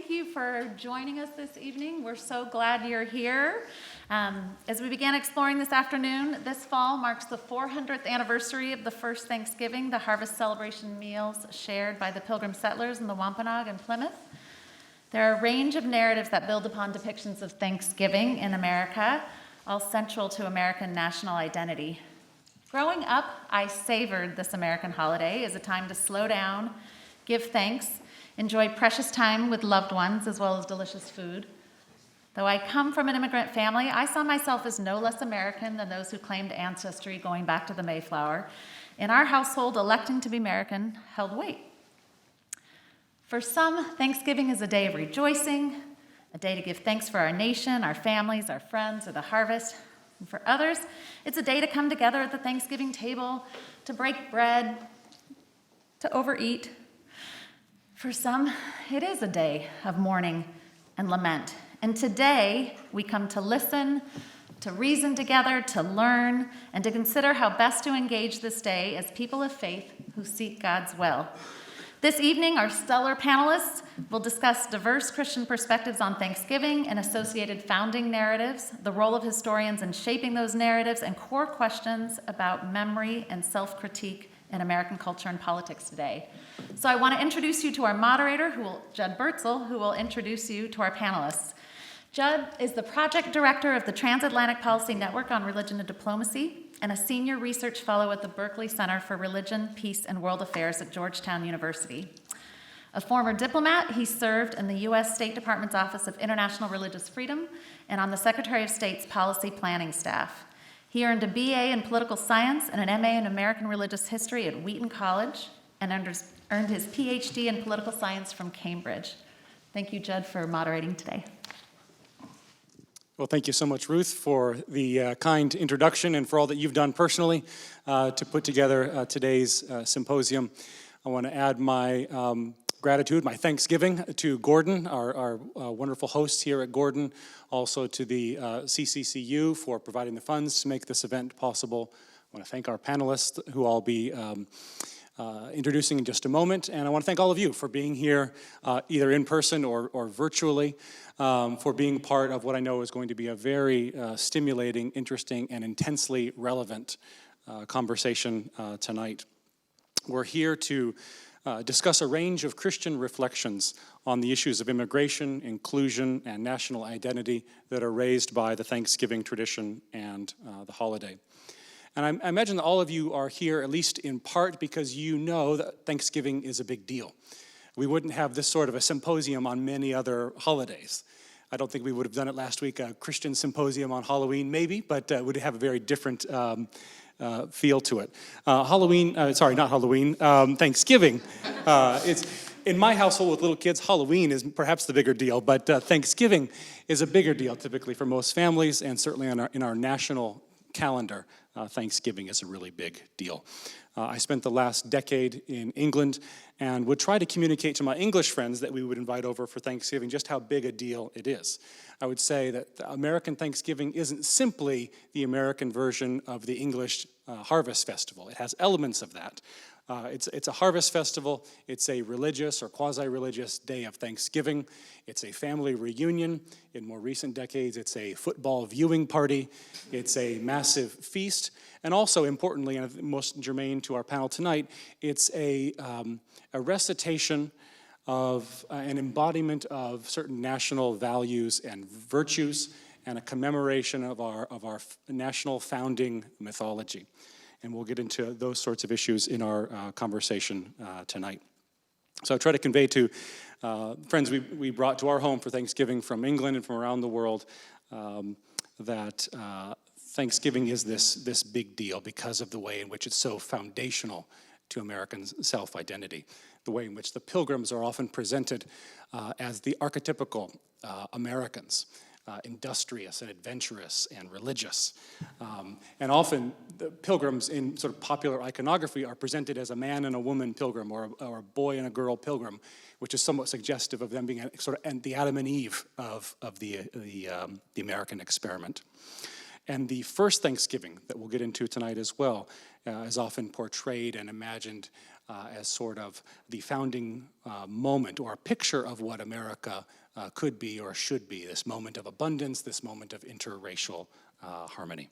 thank you for joining us this evening. We're so glad you're here. As we began exploring this afternoon, this fall marks the 400th anniversary of the first Thanksgiving, the harvest celebration meals shared by the Pilgrim settlers in the Wampanoag and Plymouth. There are a range of narratives that build upon depictions of Thanksgiving in America, all central to American national identity. Growing up, I savored this American holiday as a time to slow down, give thanks, enjoy precious time with loved ones, as well as delicious food. Though I come from an immigrant family, I saw myself as no less American than those who claimed ancestry going back to the Mayflower. In our household, electing to be American held weight. For some, Thanksgiving is a day of rejoicing, a day to give thanks for our nation, our families, our friends, or the harvest. And for others, it's a day to come together at the Thanksgiving table, to break bread, to overeat. For some, it is a day of mourning and lament. And today, we come to listen, to reason together, to learn, and to consider how best to engage this day as people of faith who seek God's will. This evening, our stellar panelists will discuss diverse Christian perspectives on Thanksgiving and associated founding narratives, the role of historians in shaping those narratives, and core questions about memory and self-critique in American culture and politics today. So I want to introduce you to our moderator, Judd Bertzel, who will introduce you to our panelists. Judd is the project director of the Transatlantic Policy Network on Religion and Diplomacy and a senior research fellow at the Berkeley Center for Religion, Peace, and World Affairs at Georgetown University. A former diplomat, he served in the U.S. State Department's Office of International Religious Freedom and on the Secretary of State's policy planning staff. He earned a BA in political science and an MA in American religious history at Wheaton College and earned his PhD in political science from Cambridge. Thank you, Judd, for moderating today. Well, thank you so much, Ruth, for the kind introduction and for all that you've done personally to put together today's symposium. I want to add my gratitude, my thanksgiving to Gordon, our wonderful host here at Gordon, also to the CCCU for providing the funds to make this event possible. I want to thank our panelists, who I'll be introducing in just a moment, and I want to thank all of you for being here, either in person or virtually, for being part of what I know is going to be a very stimulating, interesting, and intensely relevant conversation tonight. We're here to discuss a range of Christian reflections on the issues of immigration, inclusion, and national identity that are raised by the Thanksgiving tradition and the holiday. And I imagine that all of you are here, at least in part, because you know that Thanksgiving is a big deal. We wouldn't have this sort of a symposium on many other holidays. I don't think we would have done it last week, a Christian symposium on Halloween, maybe, but it would have a very different feel to it. Thanksgiving. It's in my household with little kids, Halloween is perhaps the bigger deal, but Thanksgiving is a bigger deal typically for most families, and certainly in our national calendar. Thanksgiving is a really big deal. I spent the last decade in England and would try to communicate to my English friends that we would invite over for Thanksgiving just how big a deal it is. I would say that the American Thanksgiving isn't simply the American version of the English Harvest Festival. It has elements of that. It's a harvest festival. It's a religious or quasi-religious day of Thanksgiving. It's a family reunion. In more recent decades, it's a football viewing party. It's a massive feast. And also, importantly, and most germane to our panel tonight, it's a recitation of an embodiment of certain national values and virtues and a commemoration of our national founding mythology. And we'll get into those sorts of issues in our conversation tonight. So I try to convey to friends we brought to our home for Thanksgiving from England and from around the world that Thanksgiving is this big deal because of the way in which it's so foundational to American self-identity, the way in which the Pilgrims are often presented as the archetypical Americans. Industrious and adventurous and religious. And often the pilgrims in sort of popular iconography are presented as a man and a woman pilgrim or a boy and a girl pilgrim, which is somewhat suggestive of them being sort of the Adam and Eve of the American experiment. And the first Thanksgiving that we'll get into tonight as well is often portrayed and imagined as sort of the founding moment or a picture of what America could be or should be, this moment of abundance, this moment of interracial harmony.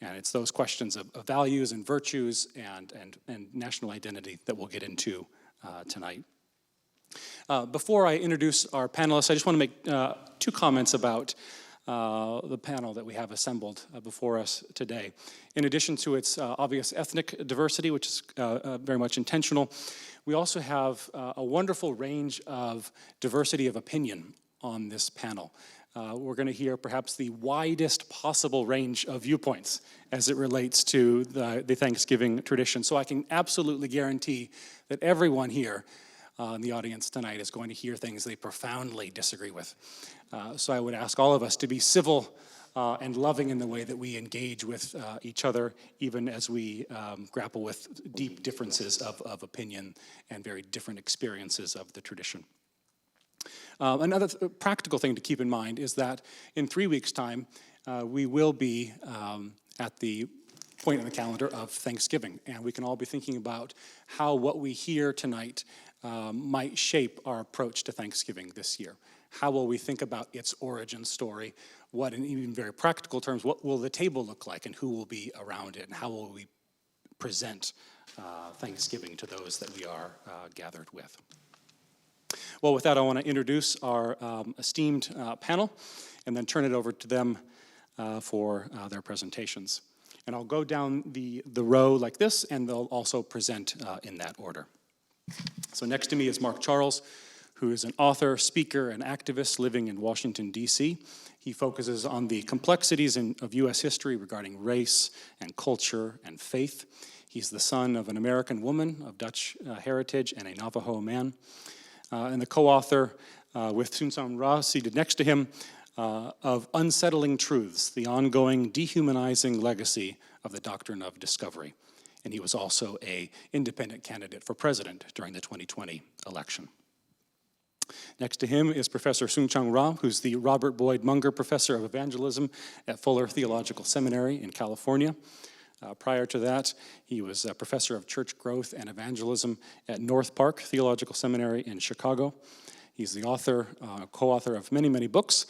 And it's those questions of values and virtues and national identity that we'll get into tonight. Before I introduce our panelists, I just want to make 2 comments about the panel that we have assembled before us today. In addition to its obvious ethnic diversity, which is very much intentional, we also have a wonderful range of diversity of opinion on this panel. We're going to hear perhaps the widest possible range of viewpoints as it relates to the Thanksgiving tradition. So I can absolutely guarantee that everyone here in the audience tonight is going to hear things they profoundly disagree with. So I would ask all of us to be civil and loving in the way that we engage with each other, even as we grapple with deep differences of opinion and very different experiences of the tradition. Another practical thing to keep in mind is that in 3 weeks' time, we will be at the point in the calendar of Thanksgiving, and we can all be thinking about how what we hear tonight might shape our approach to Thanksgiving this year. How will we think about its origin story? What, in even very practical terms, what will the table look like and who will be around it? And how will we present Thanksgiving to those that we are gathered with? Well, with that, I want to introduce our esteemed panel and then turn it over to them for their presentations. And I'll go down the row like this, and they'll also present in that order. So next to me is Mark Charles, who is an author, speaker, and activist living in Washington, D.C. He focuses on the complexities of U.S. history regarding race and culture and faith. He's the son of an American woman of Dutch heritage and a Navajo man, and the co-author with Sun Ra, seated next to him, of Unsettling Truths, the ongoing dehumanizing legacy of the doctrine of discovery. And he was also an independent candidate for president during the 2020 election. Next to him is Professor Sun Ra, who's the Robert Boyd Munger Professor of Evangelism at Fuller Theological Seminary in California. Prior to that, he was a professor of church growth and evangelism at North Park Theological Seminary in Chicago. He's the author, co-author of many, many books,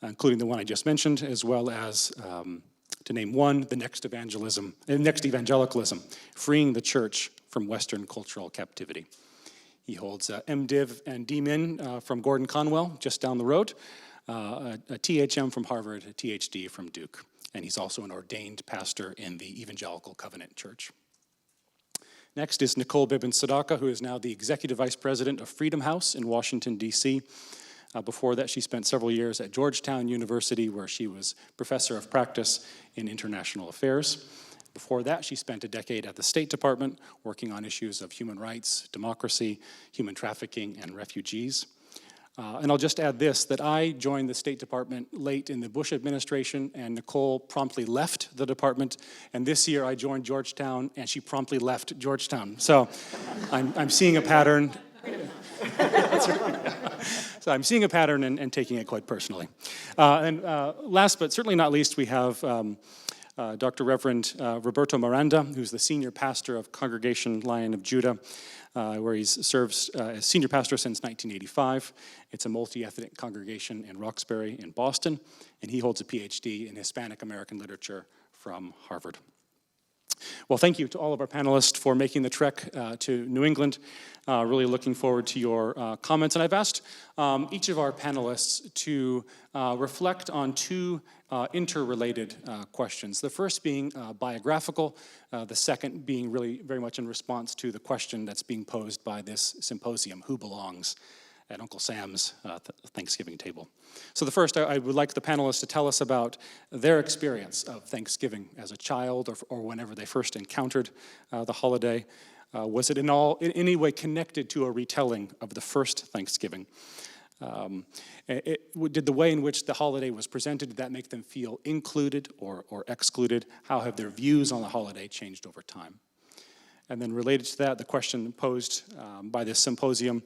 including the one I just mentioned, as well as, to name one, The Next Evangelicalism, Freeing the Church from Western Cultural Captivity. He holds MDiv and DMin from Gordon Conwell, just down the road, a THM from Harvard, a THD from Duke, and he's also an ordained pastor in the Evangelical Covenant Church. Next is Nicole Bibb Sadaka, who is now the Executive Vice President of Freedom House in Washington, D.C. Before that, she spent several years at Georgetown University, where she was Professor of Practice in International Affairs. Before that, she spent a decade at the State Department working on issues of human rights, democracy, human trafficking, and refugees. And I'll just add this, that I joined the State Department late in the Bush administration, and Nicole promptly left the department. And this year I joined Georgetown, and she promptly left Georgetown. So I'm seeing a pattern. So I'm seeing a pattern and taking it quite personally. And last but certainly not least, we have Dr. Reverend Roberto Miranda, who's the senior pastor of Congregation Lion of Judah, where he's served as senior pastor since 1985. It's a multi-ethnic congregation in Roxbury in Boston, and he holds a PhD in Hispanic American literature from Harvard. Well, thank you to all of our panelists for making the trek to New England. Really looking forward to your comments. And I've asked each of our panelists to reflect on 2 interrelated questions. The first being biographical, the second being really very much in response to the question that's being posed by this symposium, who belongs at Uncle Sam's Thanksgiving table. So the first, I would like the panelists to tell us about their experience of Thanksgiving as a child or whenever they first encountered the holiday. Was it in any way connected to a retelling of the first Thanksgiving? Did the way in which the holiday was presented, did that make them feel included or excluded? How have their views on the holiday changed over time? And then related to that, the question posed by this symposium,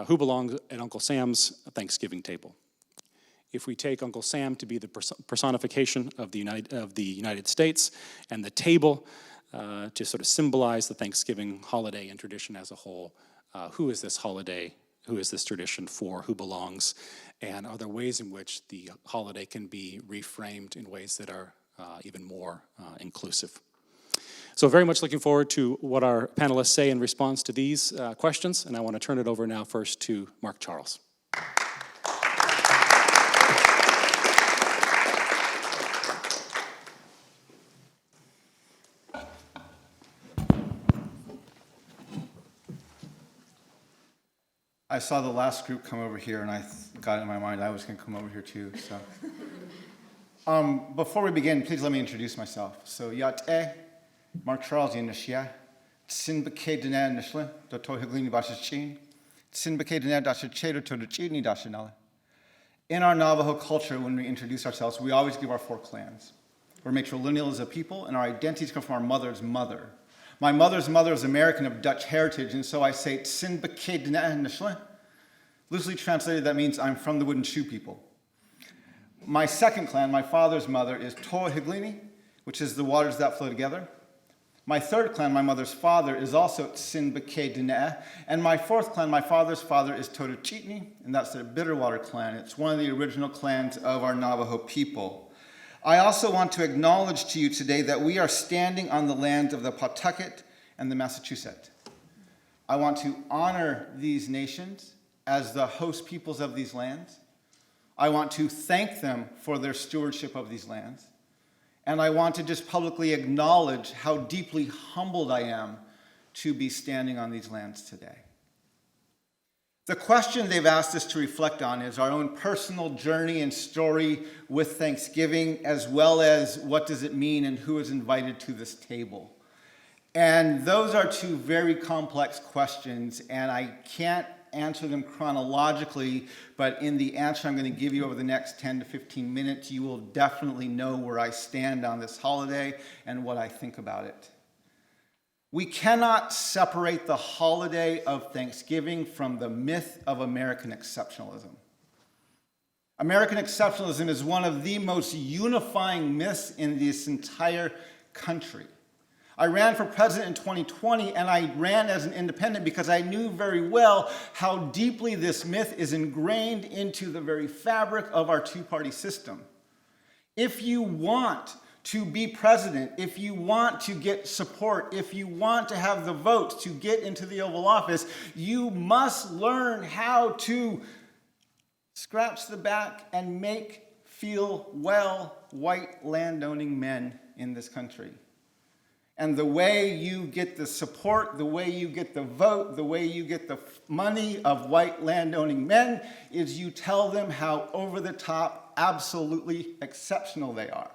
who belongs at Uncle Sam's Thanksgiving table? If we take Uncle Sam to be the personification of the United States, and the table to sort of symbolize the Thanksgiving holiday and tradition as a whole. Who is this holiday? Who is this tradition for? Who belongs? And are there ways in which the holiday can be reframed in ways that are even more inclusive? So very much looking forward to what our panelists say in response to these questions, and I want to turn it over now first to Mark Charles. I saw the last group come over here, and I got it in my mind I was going to come over here too. So, before we begin, please let me introduce myself. So, Yate, Mark Charles, Yinashia, Sinbake Dene Nishle, Doto Higlini Bashachin, Sinbake Dene Dashachedo Todochini Dashanala. In our Navajo culture, when we introduce ourselves, we always give our 4 clans. We're matrilineal as a people, and our identities come from our mother's mother. My mother's mother is American of Dutch heritage, and so I say Tsinbake Dene Nishle. Loosely translated, that means I'm from the wooden shoe people. My second clan, my father's mother, is Toa Higlini, which is the waters that flow together. My third clan, my mother's father, is also Tsinbake Dene. And my fourth clan, my father's father, is Totochitni, and that's the Bitterwater clan. It's one of the original clans of our Navajo people. I also want to acknowledge to you today that we are standing on the land of the Pawtucket and the Massachusetts. I want to honor these nations as the host peoples of these lands. I want to thank them for their stewardship of these lands. And I want to just publicly acknowledge how deeply humbled I am to be standing on these lands today. The question they've asked us to reflect on is our own personal journey and story with Thanksgiving, as well as what does it mean and who is invited to this table. And those are 2 very complex questions, and I can't answer them chronologically, but in the answer I'm going to give you over the next 10 to 15 minutes, you will definitely know where I stand on this holiday and what I think about it. We cannot separate the holiday of Thanksgiving from the myth of American exceptionalism. American exceptionalism is one of the most unifying myths in this entire country. I ran for president in 2020, and I ran as an independent because I knew very well how deeply this myth is ingrained into the very fabric of our 2-party system. If you want to be president, if you want to get support, if you want to have the votes to get into the Oval Office, you must learn how to scratch the back and make feel well white landowning men in this country. And the way you get the support, the way you get the vote, the way you get the money of white landowning men is you tell them how over the top, absolutely exceptional they are.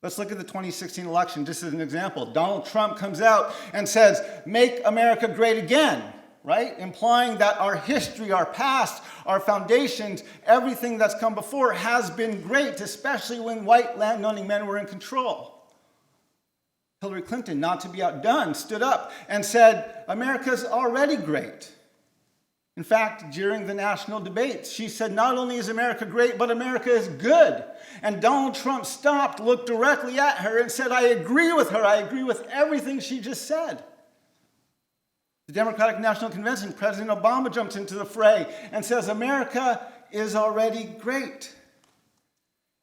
Let's look at the 2016 election just as an example. Donald Trump comes out and says, "Make America great again," right? Implying that our history, our past, our foundations, everything that's come before has been great, especially when white landowning men were in control. Hillary Clinton, not to be outdone, stood up and said, "America's already great." In fact, during the national debates, she said, not only is America great, but America is good. And Donald Trump stopped, looked directly at her, and said, "I agree with her. I agree with everything she just said." The Democratic National Convention, President Obama jumps into the fray and says, "America is already great."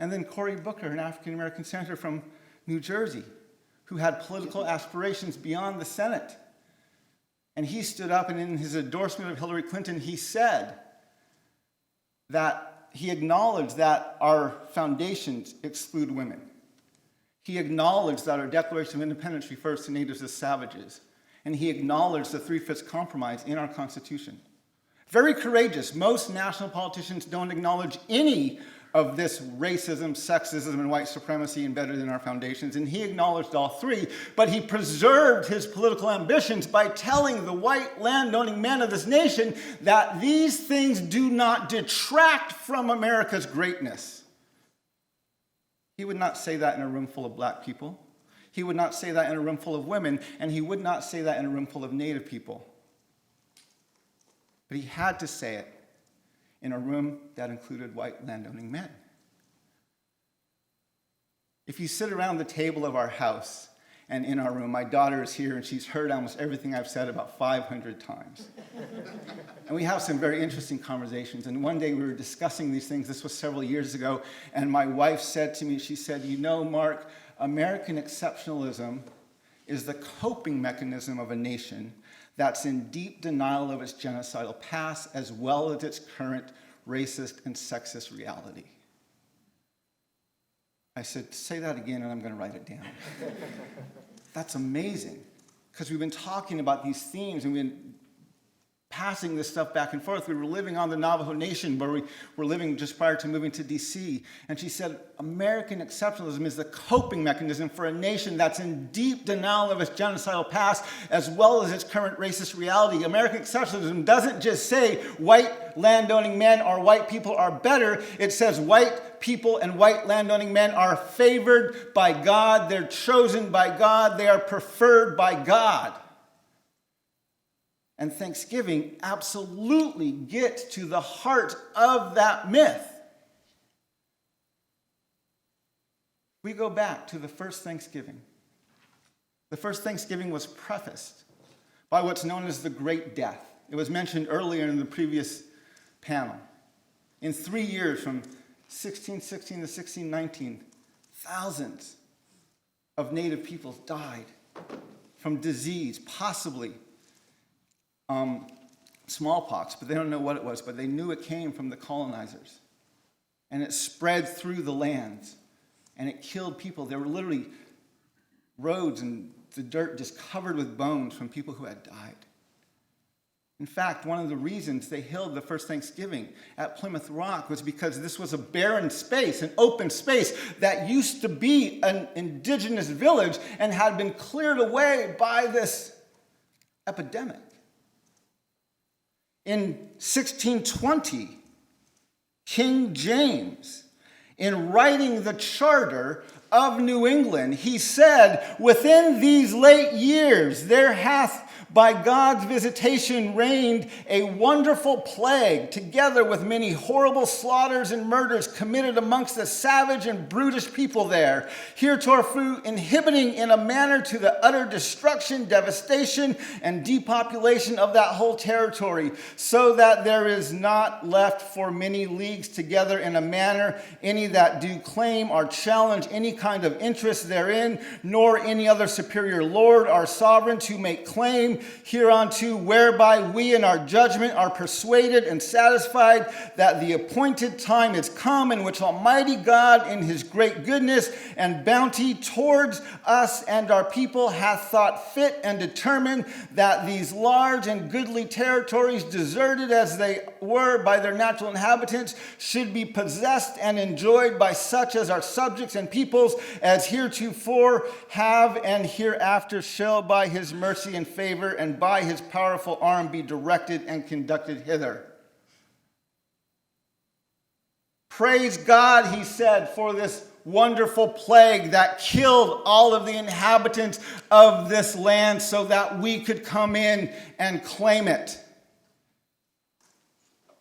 And then Cory Booker, an African-American senator from New Jersey, who had political aspirations beyond the Senate. And he stood up, and in his endorsement of Hillary Clinton, he said that he acknowledged that our foundations exclude women. He acknowledged that our Declaration of Independence refers to natives as savages. And he acknowledged the 3/5 compromise in our Constitution. Very courageous. Most national politicians don't acknowledge any of this racism, sexism, and white supremacy embedded in our foundations, and he acknowledged all 3, but he preserved his political ambitions by telling the white landowning men of this nation that these things do not detract from America's greatness. He would not say that in a room full of black people. He would not say that in a room full of women, and he would not say that in a room full of Native people. But he had to say it in a room that included white landowning men. If you sit around the table of our house and in our room. My daughter is here, and she's heard almost everything I've said about 500 times. And we have some very interesting conversations. And one day we were discussing these things. This was several years ago. And my wife said to me, she said, "You know, Mark, American exceptionalism is the coping mechanism of a nation that's in deep denial of its genocidal past as well as its current racist and sexist reality." I said, "Say that again, and I'm going to write it down." That's amazing, because we've been talking about these themes, and we've been passing this stuff back and forth. We were living on the Navajo Nation, where we were living just prior to moving to D.C., and she said, American exceptionalism is the coping mechanism for a nation that's in deep denial of its genocidal past as well as its current racist reality. American exceptionalism doesn't just say white landowning men or white people are better. It says white people and white landowning men are favored by God, they're chosen by God, they are preferred by God. And Thanksgiving absolutely gets to the heart of that myth. We go back to the first Thanksgiving. The first Thanksgiving was prefaced by what's known as the Great Death. It was mentioned earlier in the previous panel. In 3 years, from 1616 to 1619, thousands of native peoples died from disease, possibly smallpox, but they don't know what it was, but they knew it came from the colonizers. And it spread through the lands, and it killed people. There were literally roads and the dirt just covered with bones from people who had died. In fact, one of the reasons they held the first Thanksgiving at Plymouth Rock was because this was a barren space, an open space that used to be an indigenous village and had been cleared away by this epidemic. In 1620, King James, in writing the Charter of New England, he said, "Within these late years there hath by God's visitation reigned a wonderful plague, together with many horrible slaughters and murders committed amongst the savage and brutish people there, heretofore inhibiting in a manner to the utter destruction, devastation, and depopulation of that whole territory, so that there is not left for many leagues together in a manner any that do claim or challenge any kind of interest therein, nor any other superior lord or sovereign to make claim hereunto, whereby we in our judgment are persuaded and satisfied that the appointed time is come in which Almighty God in his great goodness and bounty towards us and our people hath thought fit and determined that these large and goodly territories, deserted as they were by their natural inhabitants, should be possessed and enjoyed by such as are subjects and peoples as heretofore have and hereafter shall by his mercy and favor and by his powerful arm be directed and conducted hither." Praise God, he said, for this wonderful plague that killed all of the inhabitants of this land so that we could come in and claim it.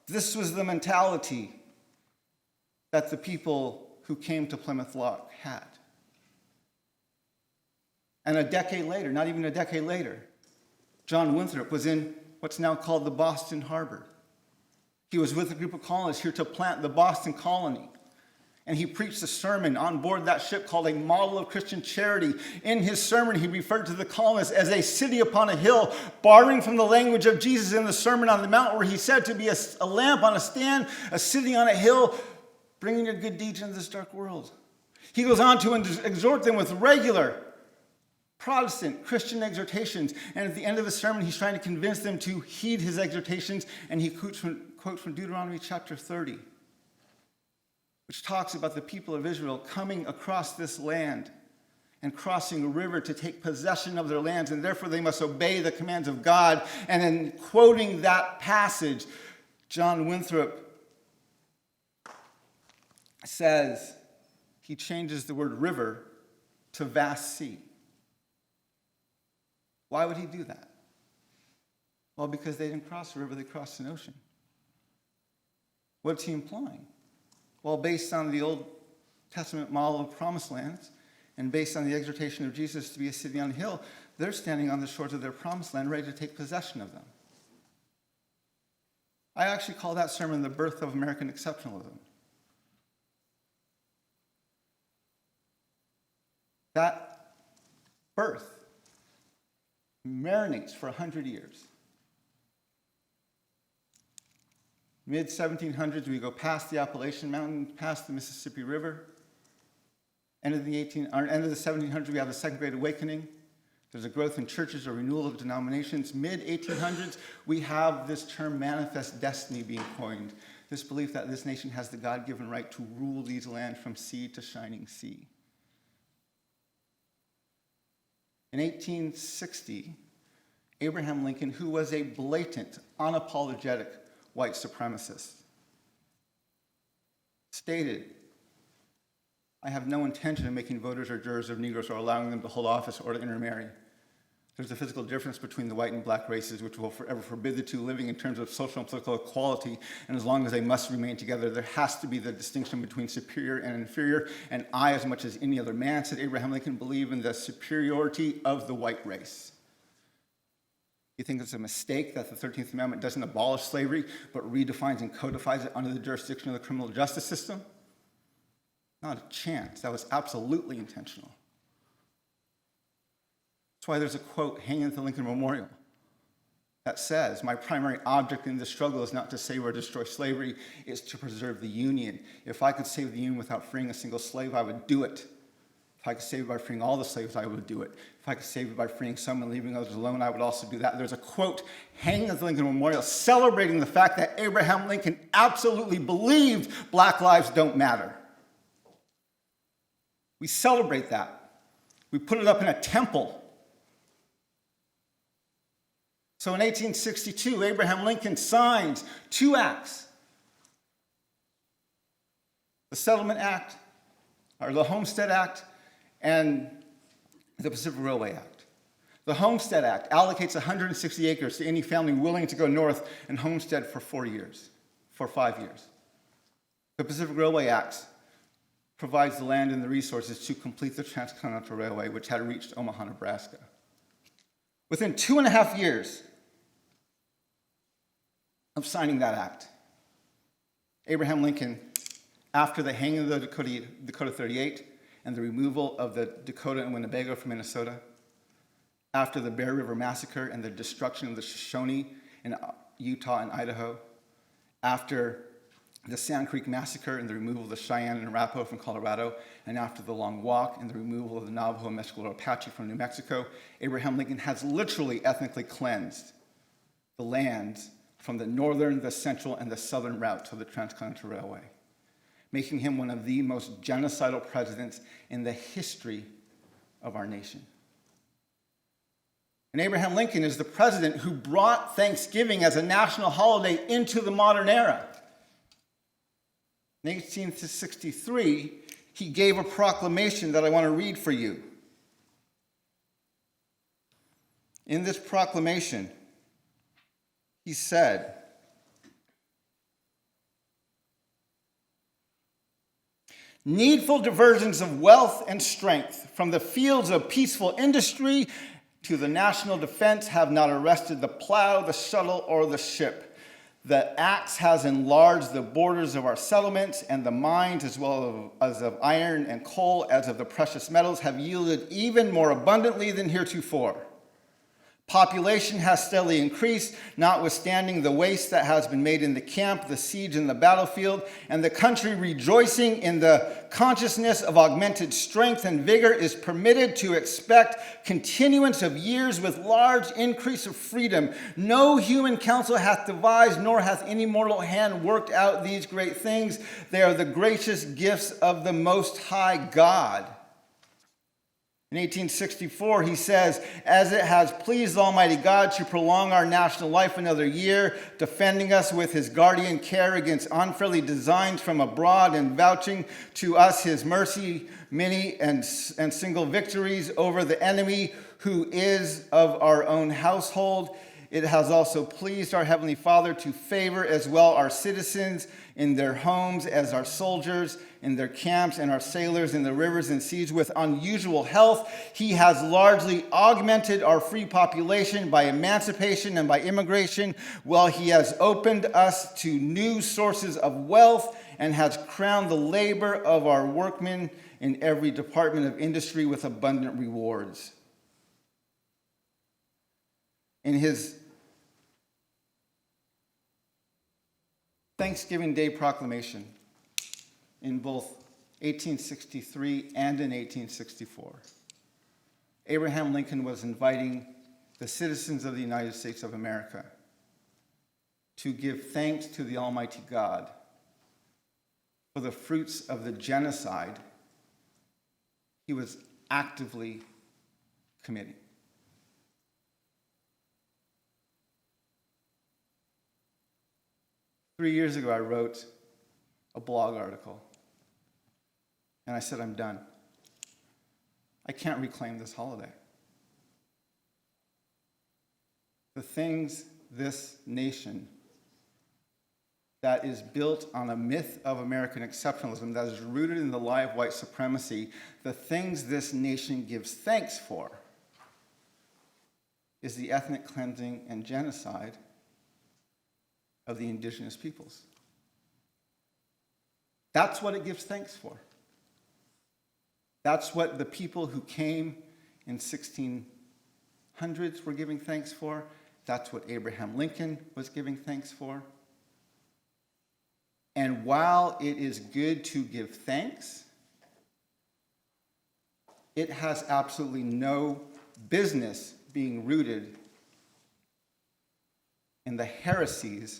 This was the mentality that the people who came to Plymouth Rock had. And a decade later, not even a decade later, John Winthrop was in what's now called the Boston Harbor. He was with a group of colonists here to plant the Boston colony. And he preached a sermon on board that ship called A Model of Christian Charity. In his sermon, he referred to the colonists as a city upon a hill, borrowing from the language of Jesus in the Sermon on the Mount, where he said to be a lamp on a stand, a city on a hill, bringing your good deeds into this dark world. He goes on to exhort them with regular Protestant Christian exhortations. And at the end of the sermon, he's trying to convince them to heed his exhortations. And he quotes from Deuteronomy chapter 30, which talks about the people of Israel coming across this land and crossing a river to take possession of their lands. And therefore, they must obey the commands of God. And in quoting that passage, John Winthrop says he changes the word river to vast sea. Why would he do that? Well, because they didn't cross a river, they crossed an ocean. What's he implying? Well, based on the Old Testament model of promised lands, And based on the exhortation of Jesus to be a city on a hill, they're standing on the shores of their promised land, ready to take possession of them. I actually call that sermon the birth of American exceptionalism. That birth marinates for 100 years. Mid-1700s, we go past the Appalachian Mountain, past the Mississippi River. End of the 1700s, we have the Second Great Awakening. There's a growth in churches, a renewal of denominations. Mid-1800s, we have this term manifest destiny being coined. This belief that this nation has the God-given right to rule these lands from sea to shining sea. In 1860, Abraham Lincoln, who was a blatant, unapologetic white supremacist, stated, "I have no intention of making voters or jurors of Negroes or allowing them to hold office or to intermarry. There's a physical difference between the white and black races which will forever forbid the two living in terms of social and political equality, and as long as they must remain together, there has to be the distinction between superior and inferior, and I, as much as any other man," said Abraham Lincoln, "believe in the superiority of the white race." You think it's a mistake that the 13th Amendment doesn't abolish slavery, but redefines and codifies it under the jurisdiction of the criminal justice system? Not a chance. That was absolutely intentional. That's why there's a quote hanging at the Lincoln Memorial that says, "My primary object in this struggle is not to save or destroy slavery, it's to preserve the Union. If I could save the Union without freeing a single slave, I would do it. If I could save it by freeing all the slaves, I would do it. If I could save it by freeing some and leaving others alone, I would also do that." There's a quote hanging at the Lincoln Memorial celebrating the fact that Abraham Lincoln absolutely believed black lives don't matter. We celebrate that. We put it up in a temple. So in 1862, Abraham Lincoln signs 2 acts. The Settlement Act, or the Homestead Act, and the Pacific Railway Act. The Homestead Act allocates 160 acres to any family willing to go north and homestead for 5 years. The Pacific Railway Act provides the land and the resources to complete the Transcontinental Railway, which had reached Omaha, Nebraska. Within 2.5 years of signing that act, Abraham Lincoln, after the hanging of the Dakota 38 and the removal of the Dakota and Winnebago from Minnesota, after the Bear River Massacre and the destruction of the Shoshone in Utah and Idaho, after the Sand Creek Massacre and the removal of the Cheyenne and Arapaho from Colorado, and after the Long Walk and the removal of the Navajo and Mescalero Apache from New Mexico, Abraham Lincoln has literally ethnically cleansed the lands from the northern, the central, and the southern routes of the Transcontinental Railway, making him one of the most genocidal presidents in the history of our nation. And Abraham Lincoln is the president who brought Thanksgiving as a national holiday into the modern era. In 1863, he gave a proclamation that I want to read for you. In this proclamation, he said, "Needful diversions of wealth and strength from the fields of peaceful industry to the national defense have not arrested the plow, the shuttle, or the ship. The axe has enlarged the borders of our settlements, and the mines, as well as of iron and coal, as of the precious metals, have yielded even more abundantly than heretofore. Population has steadily increased, notwithstanding the waste that has been made in the camp, the siege, and the battlefield, and the country, rejoicing in the consciousness of augmented strength and vigor, is permitted to expect continuance of years with large increase of freedom. No human counsel hath devised, nor hath any mortal hand worked out these great things. They are the gracious gifts of the Most High God." In 1864, he says, "As it has pleased Almighty God to prolong our national life another year, defending us with his guardian care against unfriendly designs from abroad, and vouching to us his mercy, many and single victories over the enemy who is of our own household, it has also pleased our Heavenly Father to favor as well our citizens in their homes as our soldiers in their camps and our sailors in the rivers and seas with unusual health. He has largely augmented our free population by emancipation and by immigration, while he has opened us to new sources of wealth and has crowned the labor of our workmen in every department of industry with abundant rewards. In his Thanksgiving Day proclamation in both 1863 and in 1864, Abraham Lincoln was inviting the citizens of the United States of America to give thanks to the Almighty God for the fruits of the genocide he was actively committing. Three years ago, I wrote a blog article, and I said, I'm done. I can't reclaim this holiday. The things this nation that is built on a myth of American exceptionalism, that is rooted in the lie of white supremacy, the things this nation gives thanks for is the ethnic cleansing and genocide of the indigenous peoples. That's what it gives thanks for. That's what the people who came in 1600s were giving thanks for. That's what Abraham Lincoln was giving thanks for. And while it is good to give thanks, it has absolutely no business being rooted in the heresies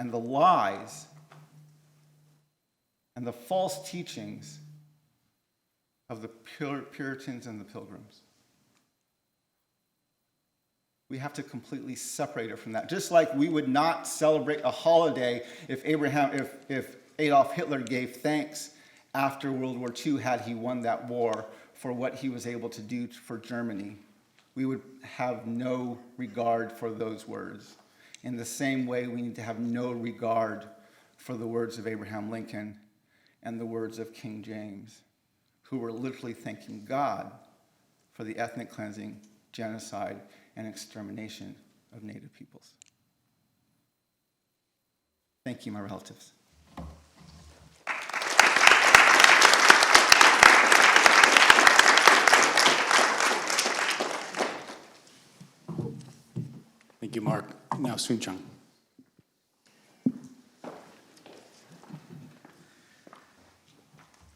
and the lies and the false teachings of the Puritans and the Pilgrims. We have to completely separate it from that. Just like we would not celebrate a holiday if Adolf Hitler gave thanks after World War II had he won that war for what he was able to do for Germany. We would have no regard for those words. In the same way, we need to have no regard for the words of Abraham Lincoln and the words of King James, who were literally thanking God for the ethnic cleansing, genocide, and extermination of Native peoples. Thank you, my relatives. Thank you, Mark. Now, Soon Chung.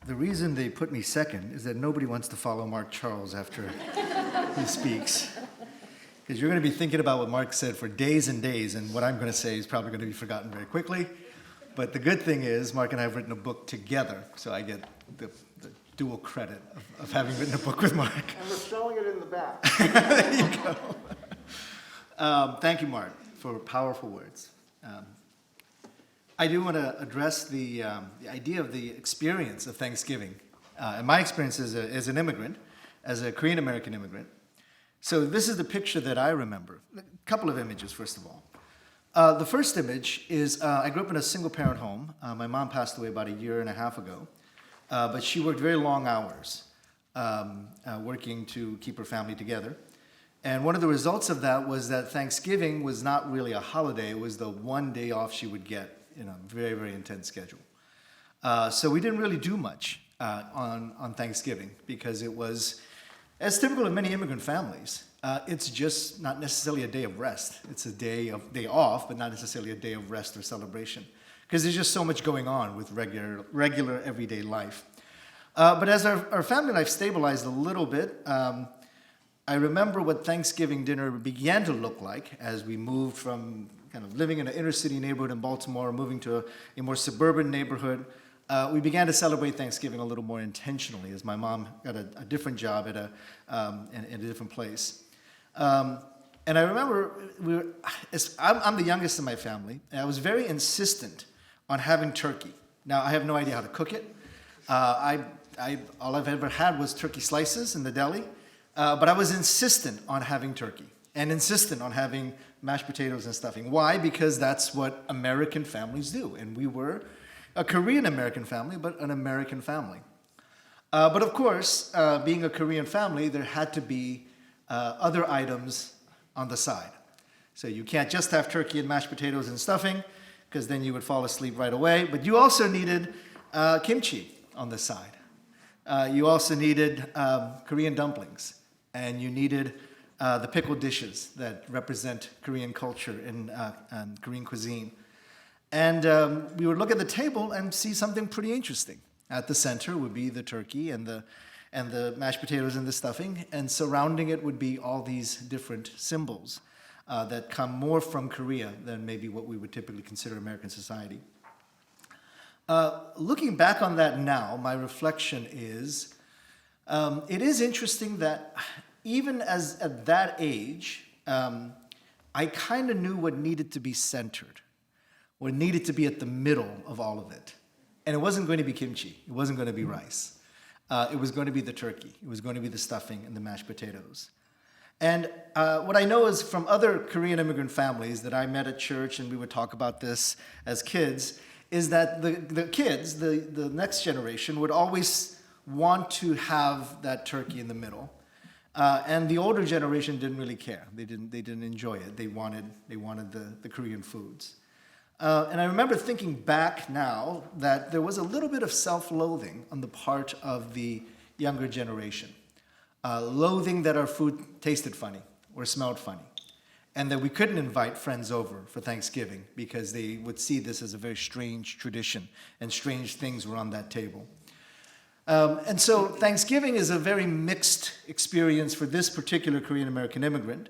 The reason they put me second is that nobody wants to follow Mark Charles after he speaks. Because you're going to be thinking about what Mark said for days and days, and what I'm going to say is probably going to be forgotten very quickly. But the good thing is, Mark and I have written a book together, so I get the dual credit of having written a book with Mark. And we're showing it in the back. There you go. Thank you, Mark, for powerful words. I do want to address the idea of the experience of Thanksgiving. And my experience as an immigrant, as a Korean-American immigrant. So this is the picture that I remember. A couple of images, first of all. The first image is I grew up in a single-parent home. My mom passed away about 1.5 years ago. But she worked very long hours, working to keep her family together. And one of the results of that was that Thanksgiving was not really a holiday. It was the one day off she would get in a very, very intense schedule. So we didn't really do much on Thanksgiving because it was, as typical of many immigrant families, it's just not necessarily a day of rest. It's a day off, but not necessarily a day of rest or celebration because there's just so much going on with regular everyday life. But as our family life stabilized a little bit, I remember what Thanksgiving dinner began to look like as we moved from kind of living in an inner city neighborhood in Baltimore, moving to a more suburban neighborhood. We began to celebrate Thanksgiving a little more intentionally as my mom got a different job at in a different place. And I remember I'm the youngest in my family, and I was very insistent on having turkey. Now, I have no idea how to cook it. All I've ever had was turkey slices in the deli. But I was insistent on having turkey. and insistent on having mashed potatoes and stuffing. Why? Because that's what American families do. And we were a Korean American family, but an American family. But of course, being a Korean family, there had to be other items on the side. So you can't just have turkey and mashed potatoes and stuffing, because then you would fall asleep right away. But you also needed kimchi on the side. You also needed Korean dumplings, and you needed the pickled dishes that represent Korean culture and Korean cuisine. And we would look at the table and see something pretty interesting. At the center would be the turkey and the mashed potatoes and the stuffing, and surrounding it would be all these different symbols that come more from Korea than maybe what we would typically consider American society. Looking back on that now, my reflection is, it is interesting that even at that age, I kind of knew what needed to be centered, what needed to be at the middle of all of it. And it wasn't going to be kimchi. It wasn't going to be rice. It was going to be the turkey. It was going to be the stuffing and the mashed potatoes. And what I know is from other Korean immigrant families that I met at church, and we would talk about this as kids, is that the kids, the next generation, would always want to have that turkey in the middle. And the older generation didn't really care. They didn't enjoy it. They wanted the Korean foods. And I remember thinking back now that there was a little bit of self-loathing on the part of the younger generation. Loathing that our food tasted funny or smelled funny, and that we couldn't invite friends over for Thanksgiving because they would see this as a very strange tradition and strange things were on that table. And so Thanksgiving is a very mixed experience for this particular Korean American immigrant.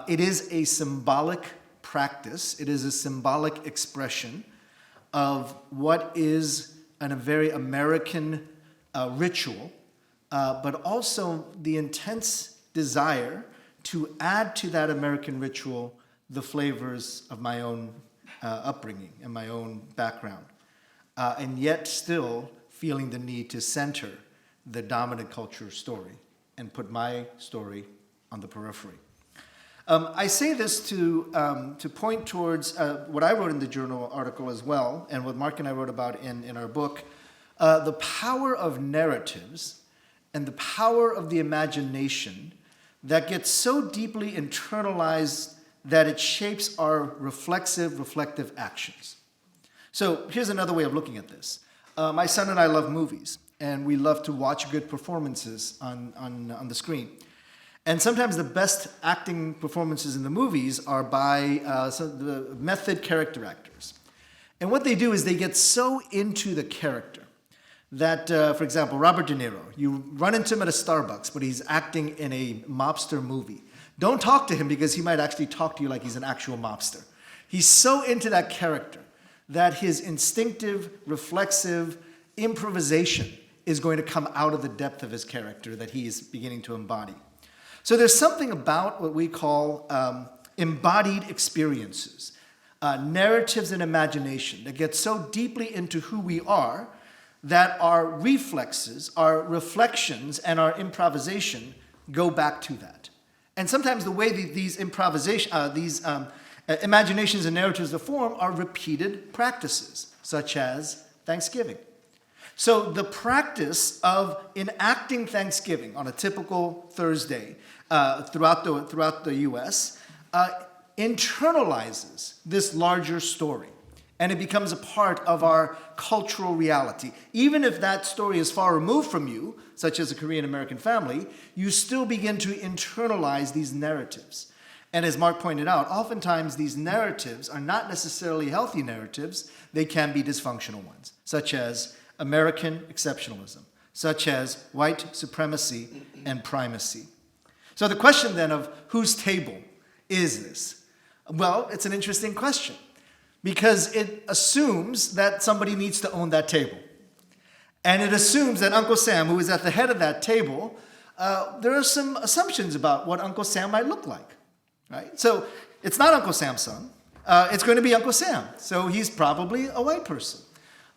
It is a symbolic practice. It is a symbolic expression of what is a very American ritual, but also the intense desire to add to that American ritual the flavors of my own upbringing and my own background, and yet still feeling the need to center the dominant culture story and put my story on the periphery. I say this to point towards what I wrote in the journal article as well, and what Mark and I wrote about in our book, the power of narratives and the power of the imagination that gets so deeply internalized that it shapes our reflective actions. So here's another way of looking at this. My son and I love movies, and we love to watch good performances on the screen. And sometimes the best acting performances in the movies are by the method character actors. And what they do is they get so into the character that, for example, Robert De Niro, you run into him at a Starbucks, but he's acting in a mobster movie. Don't talk to him because he might actually talk to you like he's an actual mobster. He's so into that character that his instinctive, reflexive improvisation is going to come out of the depth of his character that he is beginning to embody. So there's something about what we call embodied experiences, narratives and imagination that get so deeply into who we are that our reflexes, our reflections, and our improvisation go back to that. And sometimes the way these imaginations and narratives are formed are repeated practices, such as Thanksgiving. So the practice of enacting Thanksgiving on a typical Thursday throughout the U.S. Internalizes this larger story, and it becomes a part of our cultural reality. Even if that story is far removed from you, such as a Korean American family, you still begin to internalize these narratives. And as Mark pointed out, oftentimes these narratives are not necessarily healthy narratives. They can be dysfunctional ones, such as American exceptionalism, such as white supremacy and primacy. So the question then of whose table is this? Well, it's an interesting question because it assumes that somebody needs to own that table. And it assumes that Uncle Sam, who is at the head of that table, there are some assumptions about what Uncle Sam might look like, right? So it's not Uncle Sam's son. It's going to be Uncle Sam. So he's probably a white person.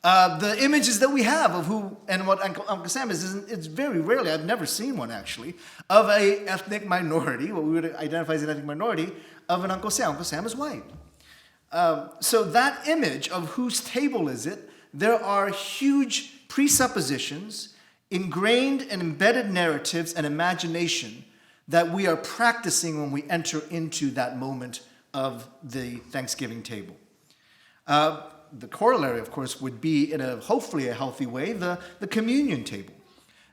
The images that we have of who and what Uncle Sam is, it's very rarely, I've never seen one actually, of a ethnic minority, what we would identify as an ethnic minority, of an Uncle Sam. Uncle Sam is white. So that image of whose table is it, there are huge presuppositions, ingrained and embedded narratives and imagination that we are practicing when we enter into that moment of the Thanksgiving table. The corollary, of course, would be, in hopefully a healthy way, the communion table.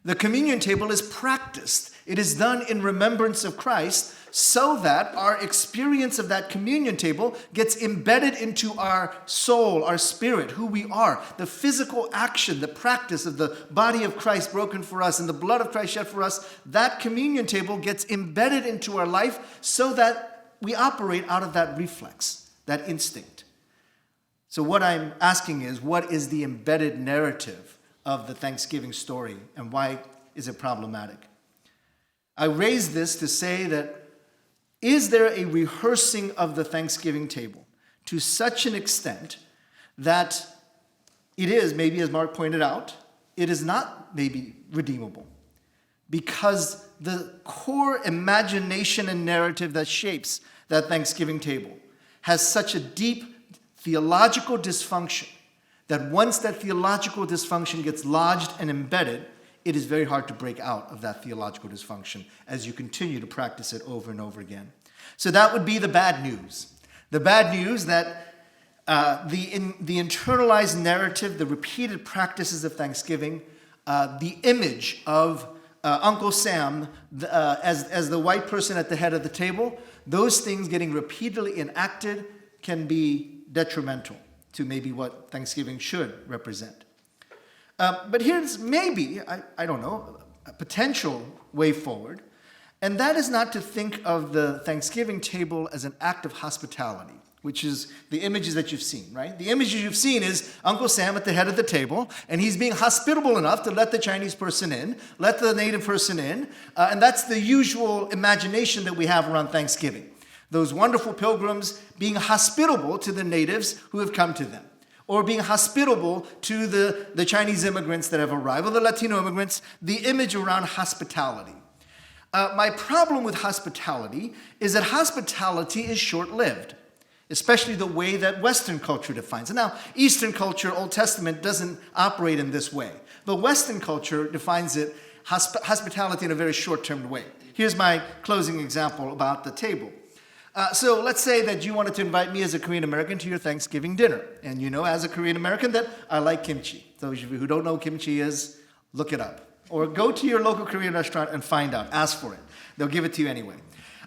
The communion table is practiced. It is done in remembrance of Christ so that our experience of that communion table gets embedded into our soul, our spirit, who we are. The physical action, the practice of the body of Christ broken for us and the blood of Christ shed for us, that communion table gets embedded into our life so that we operate out of that reflex, that instinct. So what I'm asking is, what is the embedded narrative of the Thanksgiving story, and why is it problematic? I raise this to say that, is there a rehearsing of the Thanksgiving table to such an extent that it is, maybe as Mark pointed out, it is not maybe redeemable? Because the core imagination and narrative that shapes that Thanksgiving table has such a deep theological dysfunction that once that theological dysfunction gets lodged and embedded, it is very hard to break out of that theological dysfunction as you continue to practice it over and over again. So that would be the bad news. The bad news that the internalized narrative, the repeated practices of Thanksgiving, the image of Uncle Sam as the white person at the head of the table, those things getting repeatedly enacted can be detrimental to maybe what Thanksgiving should represent. But here's maybe, I don't know, a potential way forward, and that is not to think of the Thanksgiving table as an act of hospitality, which is the images that you've seen, right? The images you've seen is Uncle Sam at the head of the table, and he's being hospitable enough to let the Chinese person in, let the native person in, and that's the usual imagination that we have around Thanksgiving. Those wonderful pilgrims being hospitable to the natives who have come to them, or being hospitable to the Chinese immigrants that have arrived, or the Latino immigrants, the image around hospitality. My problem with hospitality is that hospitality is short-lived, especially the way that Western culture defines it. Now, Eastern culture, Old Testament, doesn't operate in this way, but Western culture defines it hospitality in a very short-term way. Here's my closing example about the table. So let's say that you wanted to invite me as a Korean American to your Thanksgiving dinner. And you know, as a Korean American, that I like kimchi. Those of you who don't know what kimchi is, look it up. Or go to your local Korean restaurant and find out. Ask for it. They'll give it to you anyway.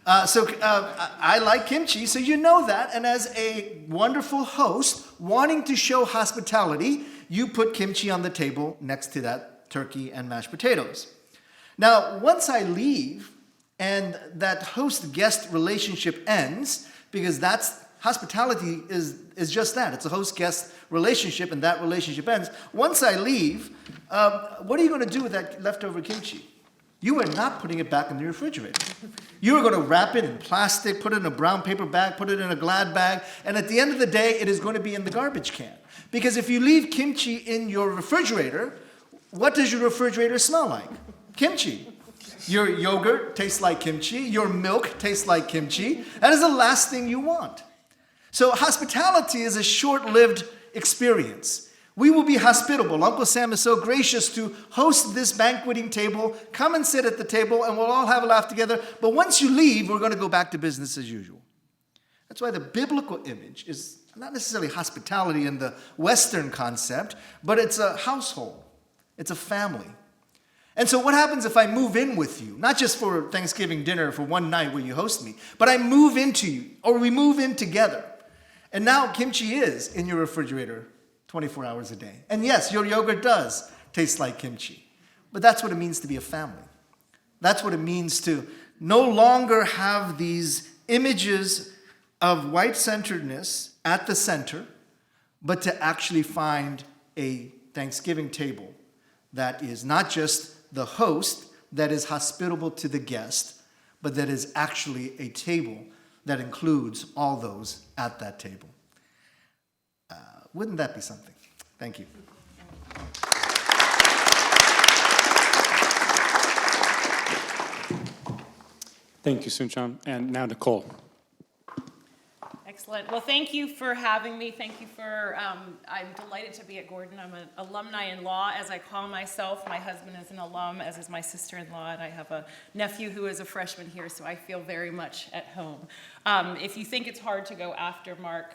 I like kimchi, so you know that. And as a wonderful host wanting to show hospitality, you put kimchi on the table next to that turkey and mashed potatoes. Now, once I leave, and that host-guest relationship ends, because that's hospitality is just that. It's a host-guest relationship, and that relationship ends. Once I leave, what are you going to do with that leftover kimchi? You are not putting it back in the refrigerator. You are going to wrap it in plastic, put it in a brown paper bag, put it in a Glad bag, and at the end of the day, it is going to be in the garbage can. Because if you leave kimchi in your refrigerator, what does your refrigerator smell like? Kimchi. Your yogurt tastes like kimchi. Your milk tastes like kimchi. That is the last thing you want. So hospitality is a short-lived experience. We will be hospitable. Uncle Sam is so gracious to host this banqueting table. Come and sit at the table, and we'll all have a laugh together. But once you leave, we're going to go back to business as usual. That's why the biblical image is not necessarily hospitality in the Western concept, but it's a household. It's a family. And so what happens if I move in with you? Not just for Thanksgiving dinner for one night where you host me, but I move into you, or we move in together. And now kimchi is in your refrigerator 24 hours a day. And yes, your yogurt does taste like kimchi. But that's what it means to be a family. That's what it means to no longer have these images of white-centeredness at the center, but to actually find a Thanksgiving table that is not just the host that is hospitable to the guest, but that is actually a table that includes all those at that table. Wouldn't that be something? Thank you. Thank you, Sunchan. And now Nicole. Excellent. Well, thank you for having me. Thank you for, I'm delighted to be at Gordon. I'm an alumni-in-law, as I call myself. My husband is an alum, as is my sister-in-law, and I have a nephew who is a freshman here, so I feel very much at home. If you think it's hard to go after Mark,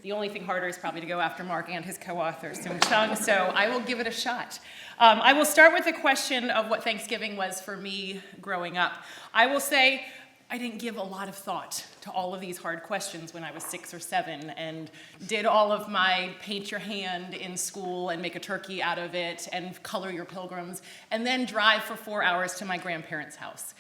the only thing harder is probably to go after Mark and his co-author, Soong Chung, so I will give it a shot. I will start with the question of what Thanksgiving was for me growing up. I will say, I didn't give a lot of thought to all of these hard questions when I was 6 or 7 and did all of my paint your hand in school and make a turkey out of it and color your pilgrims and then drive for 4 hours to my grandparents' house.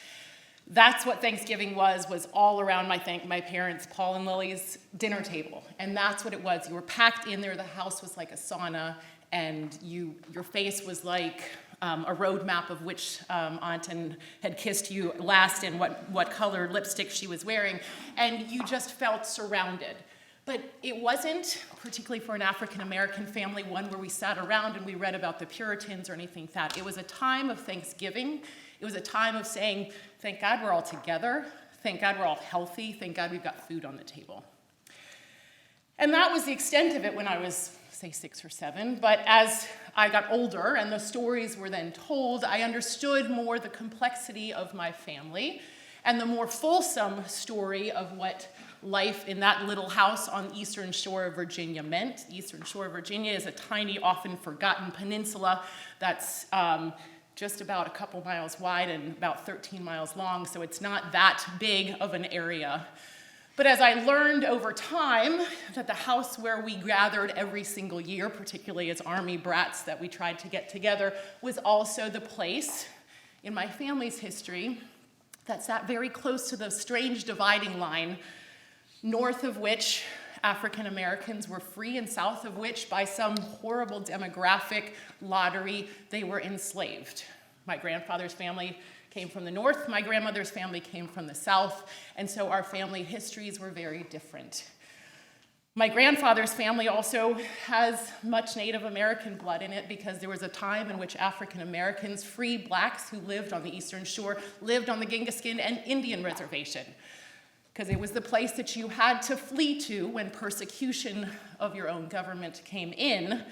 That's what Thanksgiving was all around my parents, Paul and Lily's dinner table. And that's what it was. You were packed in there, the house was like a sauna, and your face was like a roadmap of which aunt had kissed you last and what color lipstick she was wearing, and you just felt surrounded. But it wasn't, particularly for an African-American family, one where we sat around and we read about the Puritans or anything like that. It was a time of Thanksgiving. It was a time of saying, thank God we're all together, thank God we're all healthy, thank God we've got food on the table. And that was the extent of it when I was, say, 6 or 7, but as I got older and the stories were then told, I understood more the complexity of my family and the more fulsome story of what life in that little house on the eastern shore of Virginia meant. The eastern shore of Virginia is a tiny, often forgotten peninsula that's just about a couple miles wide and about 13 miles long, so it's not that big of an area. But as I learned over time that the house where we gathered every single year, particularly as Army brats that we tried to get together, was also the place in my family's history that sat very close to the strange dividing line, north of which African Americans were free and south of which, by some horrible demographic lottery, they were enslaved. My grandfather's family came from the north, my grandmother's family came from the south, and so our family histories were very different. My grandfather's family also has much Native American blood in it because there was a time in which African Americans, free blacks who lived on the eastern shore, lived on the Gingiskin and Indian reservation, because it was the place that you had to flee to when persecution of your own government came in.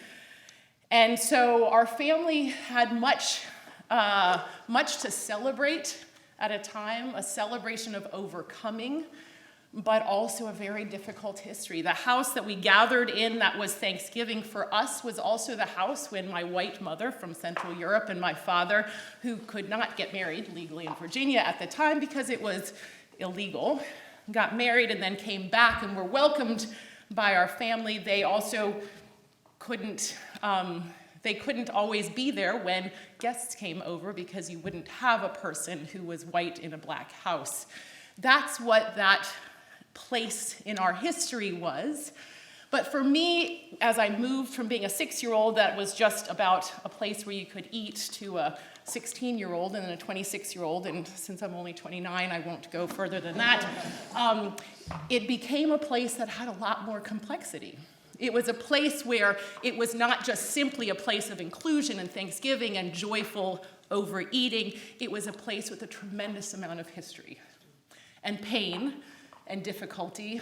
And so our family had much to celebrate at a time, a celebration of overcoming, but also a very difficult history. The house that we gathered in that was Thanksgiving for us was also the house when my white mother from Central Europe and my father, who could not get married legally in Virginia at the time because it was illegal, got married and then came back and were welcomed by our family. They also couldn't always be there when guests came over because you wouldn't have a person who was white in a black house. That's what that place in our history was. But for me, as I moved from being a 6-year-old that was just about a place where you could eat to a 16-year-old and then a 26-year-old, and since I'm only 29, I won't go further than that, it became a place that had a lot more complexity. It was a place where it was not just simply a place of inclusion and Thanksgiving and joyful overeating. It was a place with a tremendous amount of history and pain and difficulty,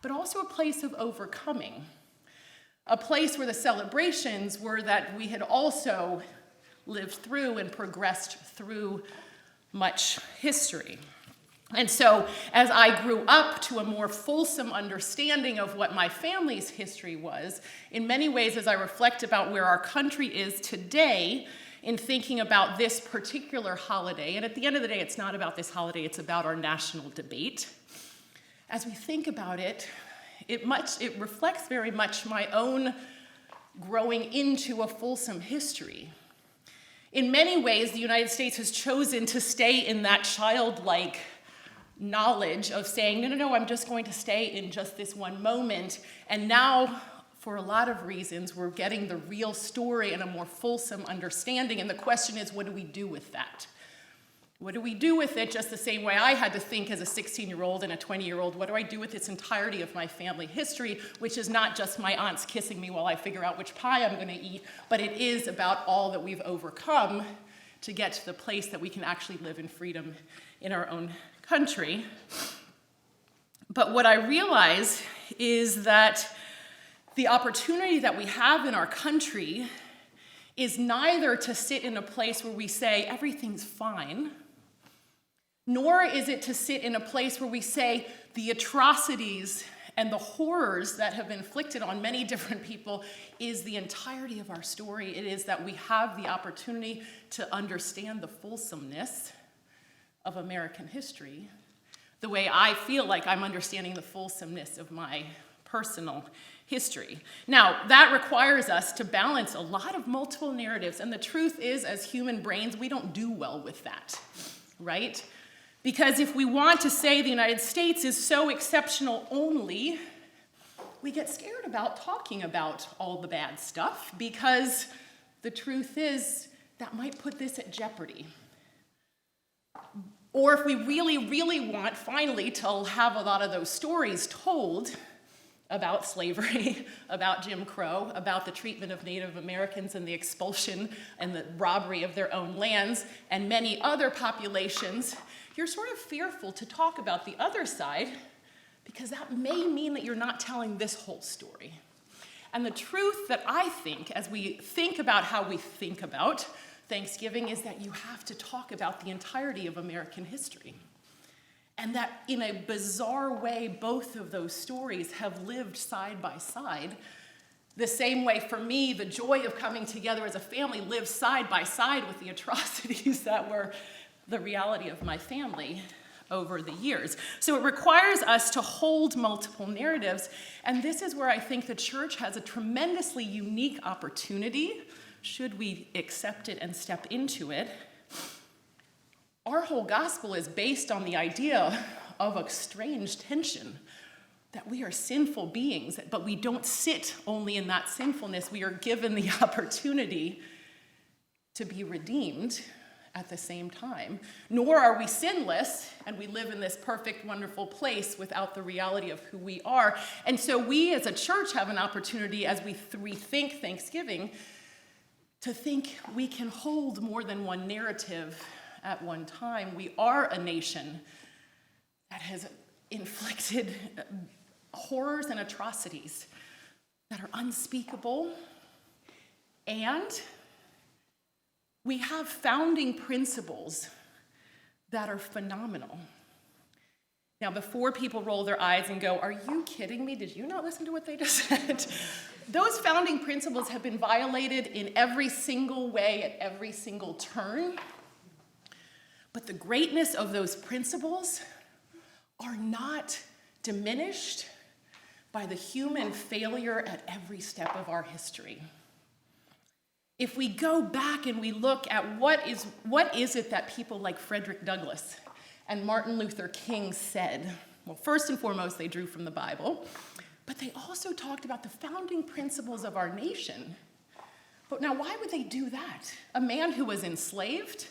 but also a place of overcoming. A place where the celebrations were that we had also lived through and progressed through much history. And so as I grew up to a more fulsome understanding of what my family's history was, in many ways as I reflect about where our country is today in thinking about this particular holiday, and at the end of the day, it's not about this holiday, it's about our national debate. As we think about it, it reflects very much my own growing into a fulsome history. In many ways, the United States has chosen to stay in that childlike knowledge of saying, no, I'm just going to stay in just this one moment. And now, for a lot of reasons, we're getting the real story and a more fulsome understanding. And the question is, what do we do with that? What do we do with it? Just the same way I had to think as a 16-year-old and a 20-year-old, what do I do with this entirety of my family history, which is not just my aunts kissing me while I figure out which pie I'm going to eat, but it is about all that we've overcome to get to the place that we can actually live in freedom in our own country. But what I realize is that the opportunity that we have in our country is neither to sit in a place where we say everything's fine, nor is it to sit in a place where we say the atrocities and the horrors that have been inflicted on many different people is the entirety of our story. It is that we have the opportunity to understand the fulsomeness of American history, the way I feel like I'm understanding the fulsomeness of my personal history. Now, that requires us to balance a lot of multiple narratives, and the truth is, as human brains, we don't do well with that, right? Because if we want to say the United States is so exceptional only, we get scared about talking about all the bad stuff, because the truth is that might put this at jeopardy. Or if we really, really want, finally, to have a lot of those stories told about slavery, about Jim Crow, about the treatment of Native Americans and the expulsion and the robbery of their own lands, and many other populations, you're sort of fearful to talk about the other side because that may mean that you're not telling this whole story. And the truth that I think, as we think about how we think about Thanksgiving, is that you have to talk about the entirety of American history. And that in a bizarre way, both of those stories have lived side by side. The same way, for me, the joy of coming together as a family lives side by side with the atrocities that were the reality of my family over the years. So it requires us to hold multiple narratives, and this is where I think the church has a tremendously unique opportunity, should we accept it and step into it. Our whole gospel is based on the idea of a strange tension, that we are sinful beings, but we don't sit only in that sinfulness. We are given the opportunity to be redeemed at the same time. Nor are we sinless, and we live in this perfect, wonderful place without the reality of who we are. And so we as a church have an opportunity, as we rethink Thanksgiving, to think we can hold more than one narrative at one time. We are a nation that has inflicted horrors and atrocities that are unspeakable, and we have founding principles that are phenomenal. Now, before people roll their eyes and go, "Are you kidding me? Did you not listen to what they just said?" Those founding principles have been violated in every single way at every single turn. But the greatness of those principles are not diminished by the human failure at every step of our history. If we go back and we look at what is it that people like Frederick Douglass and Martin Luther King said, well, first and foremost, they drew from the Bible, but they also talked about the founding principles of our nation. But now, why would they do that? A man who was enslaved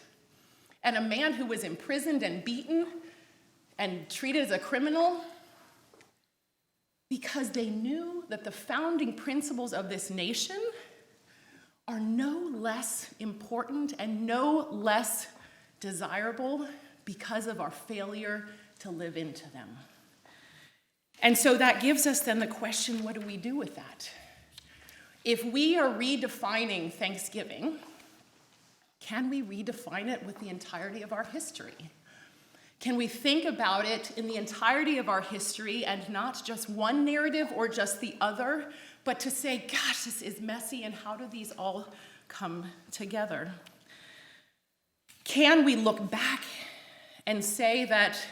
and a man who was imprisoned and beaten and treated as a criminal? Because they knew that the founding principles of this nation are no less important and no less desirable because of our failure to live into them. And so that gives us then the question, what do we do with that? If we are redefining Thanksgiving, can we redefine it with the entirety of our history? Can we think about it in the entirety of our history and not just one narrative or just the other, but to say, gosh, this is messy, and how do these all come together? Can we look back and say that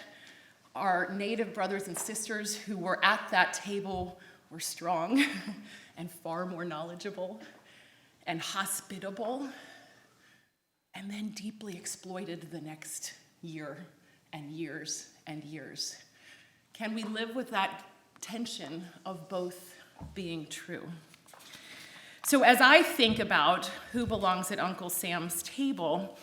our Native brothers and sisters who were at that table were strong and far more knowledgeable and hospitable, and then deeply exploited the next year and years and years? Can we live with that tension of both being true? So as I think about who belongs at Uncle Sam's table,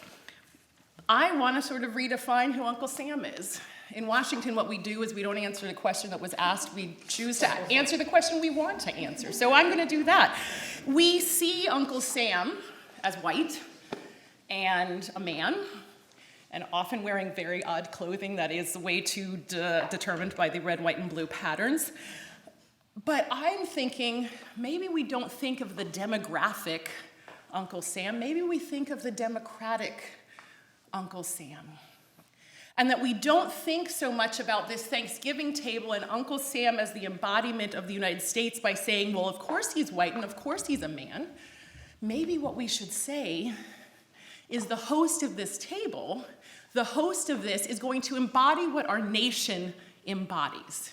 I want to sort of redefine who Uncle Sam is. In Washington, what we do is we don't answer the question that was asked. We choose to answer the question we want to answer. So I'm going to do that. We see Uncle Sam as white and a man, and often wearing very odd clothing that is way too determined by the red, white, and blue patterns. But I'm thinking maybe we don't think of the demographic Uncle Sam. Maybe we think of the democratic Uncle Sam. And that we don't think so much about this Thanksgiving table and Uncle Sam as the embodiment of the United States by saying, well, of course he's white and of course he's a man. Maybe what we should say is the host of this table, the host of this is going to embody what our nation embodies,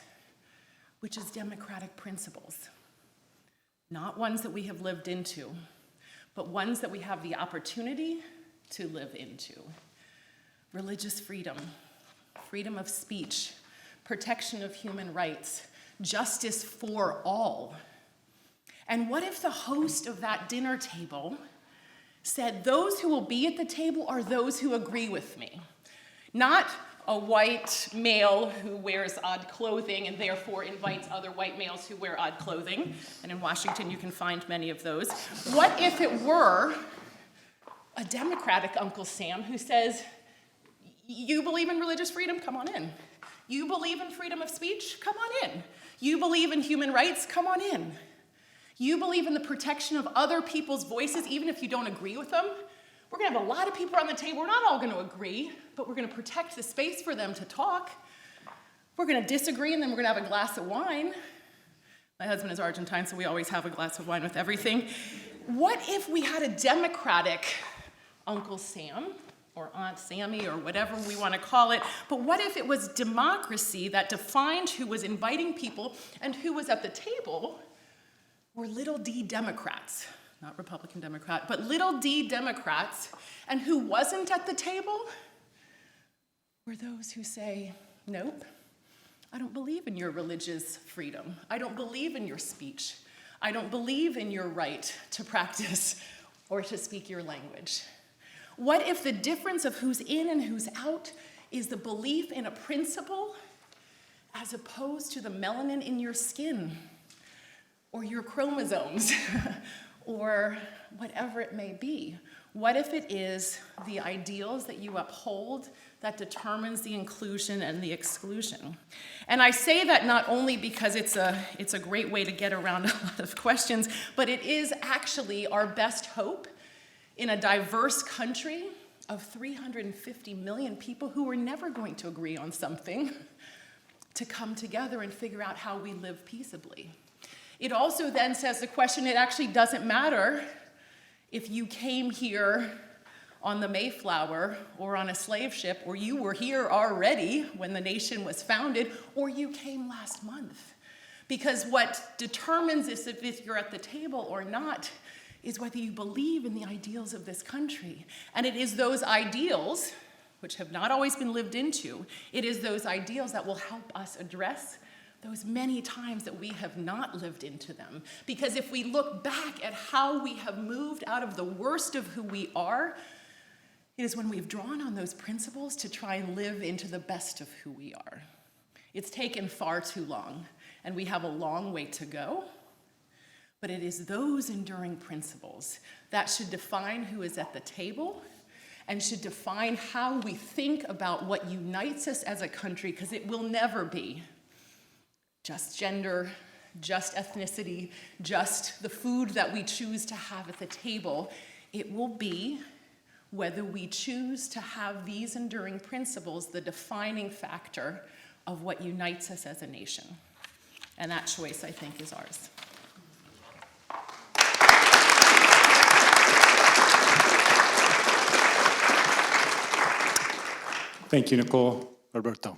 which is democratic principles. Not ones that we have lived into, but ones that we have the opportunity to live into. Religious freedom, freedom of speech, protection of human rights, justice for all. And what if the host of that dinner table said, those who will be at the table are those who agree with me? Not a white male who wears odd clothing and therefore invites other white males who wear odd clothing. And in Washington, you can find many of those. What if it were a democratic Uncle Sam who says, you believe in religious freedom? Come on in. You believe in freedom of speech? Come on in. You believe in human rights? Come on in. You believe in the protection of other people's voices, even if you don't agree with them? We're going to have a lot of people around the table. We're not all going to agree, but we're going to protect the space for them to talk. We're going to disagree, and then we're going to have a glass of wine. My husband is Argentine, so we always have a glass of wine with everything. What if we had a democratic Uncle Sam, or Aunt Sammy, or whatever we want to call it, but what if it was democracy that defined who was inviting people and who was at the table were little d Democrats, not Republican Democrat, but little d Democrats, and who wasn't at the table were those who say, nope, I don't believe in your religious freedom. I don't believe in your speech. I don't believe in your right to practice or to speak your language. What if the difference of who's in and who's out is the belief in a principle as opposed to the melanin in your skin or your chromosomes or whatever it may be? What if it is the ideals that you uphold that determines the inclusion and the exclusion? And I say that not only because it's a great way to get around a lot of questions, but it is actually our best hope in a diverse country of 350 million people who are never going to agree on something to come together and figure out how we live peaceably. It also then says the question, it actually doesn't matter if you came here on the Mayflower or on a slave ship, or you were here already when the nation was founded, or you came last month. Because what determines if you're at the table or not is whether you believe in the ideals of this country. And it is those ideals, which have not always been lived into, it is those ideals that will help us address those many times that we have not lived into them. Because if we look back at how we have moved out of the worst of who we are, it is when we've drawn on those principles to try and live into the best of who we are. It's taken far too long, and we have a long way to go. But it is those enduring principles that should define who is at the table and should define how we think about what unites us as a country, because it will never be just gender, just ethnicity, just the food that we choose to have at the table. It will be whether we choose to have these enduring principles the defining factor of what unites us as a nation. And that choice, I think, is ours. Thank you, Nicole. Roberto.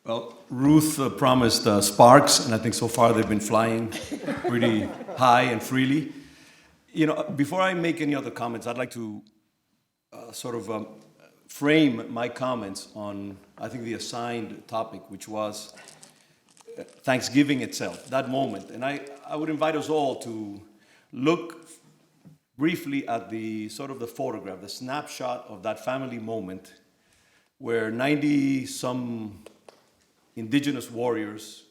Well, Ruth promised sparks, and I think so far they've been flying pretty high and freely. You know, before I make any other comments, I'd like to frame my comments on, I think, the assigned topic, which was Thanksgiving itself, that moment. And I would invite us all to look briefly at the sort of the photograph, the snapshot of that family moment where 90-some indigenous warriors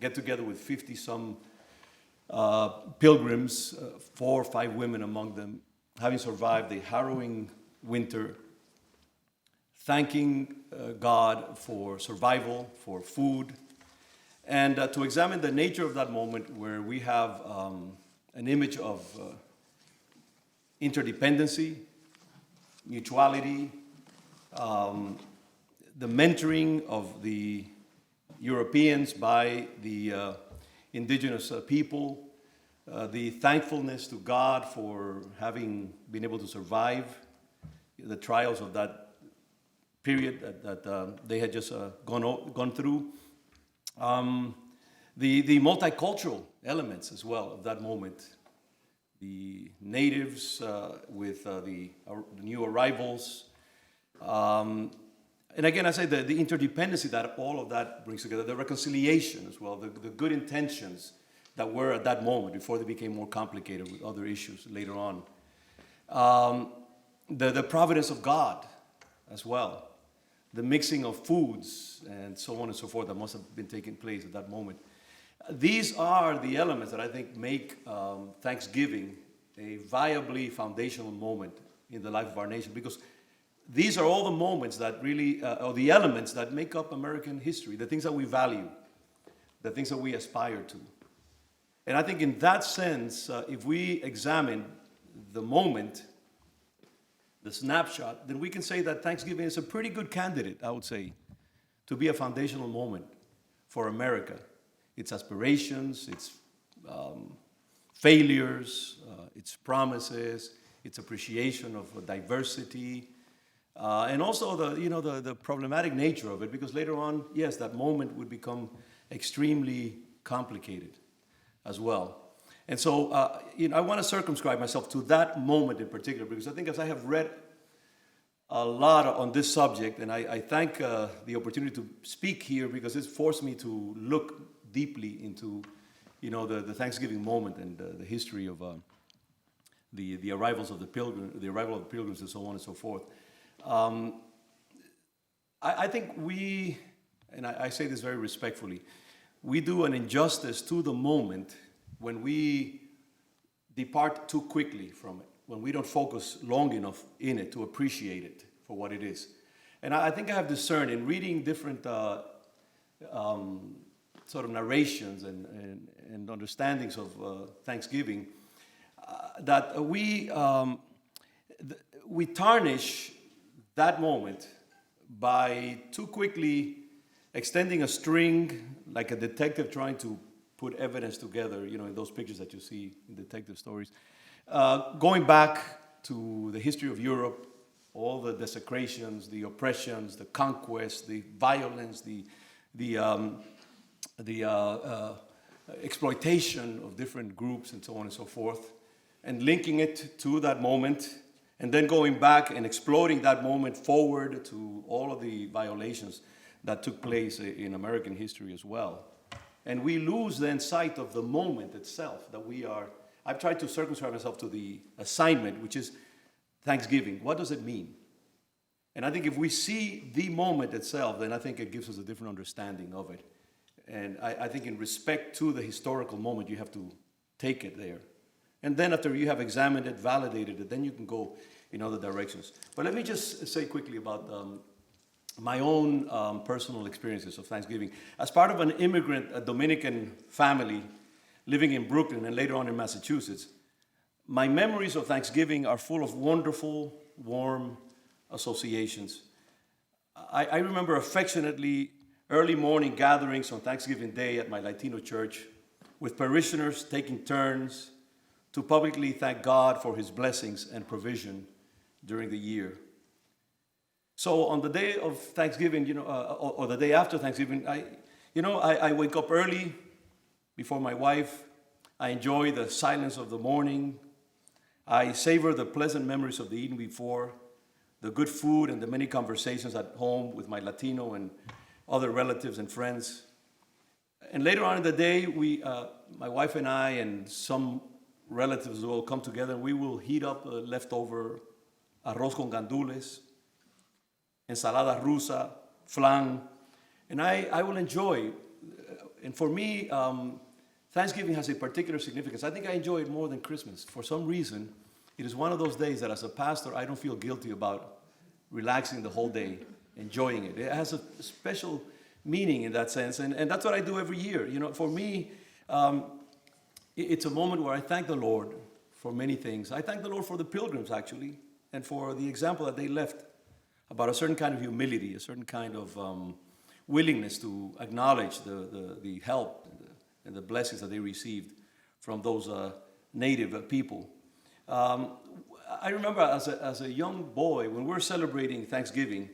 get together with 50-some pilgrims, 4 or 5 women among them, having survived a harrowing winter, thanking God for survival, for food, and to examine the nature of that moment where we have an image of interdependency, mutuality, the mentoring of the Europeans by the indigenous people, the thankfulness to God for having been able to survive the trials of that period that they had just gone through. The multicultural elements as well of that moment. The natives with the new arrivals. And again, I say the interdependency that all of that brings together, the reconciliation as well, the good intentions that were at that moment before they became more complicated with other issues later on. The providence of God as well, the mixing of foods and so on and so forth that must have been taking place at that moment. These are the elements that I think make Thanksgiving a viably foundational moment in the life of our nation, because these are all the moments that really, or the elements that make up American history, the things that we value, the things that we aspire to. And I think in that sense, if we examine the moment, the snapshot, then we can say that Thanksgiving is a pretty good candidate, I would say, to be a foundational moment for America. Its aspirations, its failures, its promises, its appreciation of diversity, and also the problematic nature of it, because later on, yes, that moment would become extremely complicated as well. And so, I want to circumscribe myself to that moment in particular, because I think as I have read a lot on this subject, and I thank the opportunity to speak here, because it's forced me to look deeply into, the Thanksgiving moment and the history of the arrival of the pilgrims, and so on and so forth. I think we, and I say this very respectfully, we do an injustice to the moment when we depart too quickly from it, when we don't focus long enough in it to appreciate it for what it is. And I think I have discerned in reading different sort of narrations and understandings of Thanksgiving, that we tarnish that moment by too quickly extending a string, like a detective trying to put evidence together, in those pictures that you see in detective stories. Going back to the history of Europe, all the desecrations, the oppressions, the conquest, the violence, the exploitation of different groups, and so on and so forth, and linking it to that moment, and then going back and exploding that moment forward to all of the violations that took place in American history as well. And we lose then sight of the moment itself that I've tried to circumscribe myself to the assignment, which is Thanksgiving. What does it mean? And I think if we see the moment itself, then I think it gives us a different understanding of it. And I think in respect to the historical moment, you have to take it there. And then after you have examined it, validated it, then you can go in other directions. But let me just say quickly about my own personal experiences of Thanksgiving. As part of an immigrant Dominican family living in Brooklyn and later on in Massachusetts, my memories of Thanksgiving are full of wonderful, warm associations. I remember affectionately early morning gatherings on Thanksgiving Day at my Latino church with parishioners taking turns to publicly thank God for his blessings and provision during the year. So on the day of Thanksgiving, or the day after Thanksgiving, I wake up early before my wife. I enjoy the silence of the morning. I savor the pleasant memories of the evening before, the good food and the many conversations at home with my Latino and other relatives and friends. And later on in the day, my wife and I and some relatives will come together and we will heat up leftover arroz con gandules, ensalada rusa, flan, and I will enjoy. And for me, Thanksgiving has a particular significance. I think I enjoy it more than Christmas. For some reason, it is one of those days that as a pastor, I don't feel guilty about relaxing the whole day, enjoying it. It has a special meaning in that sense, and that's what I do every year. You know, for me, it's a moment where I thank the Lord for many things. I thank the Lord for the pilgrims, actually, and for the example that they left about a certain kind of humility, a certain kind of willingness to acknowledge the help and the blessings that they received from those native people. I remember as a young boy, when we were celebrating Thanksgiving,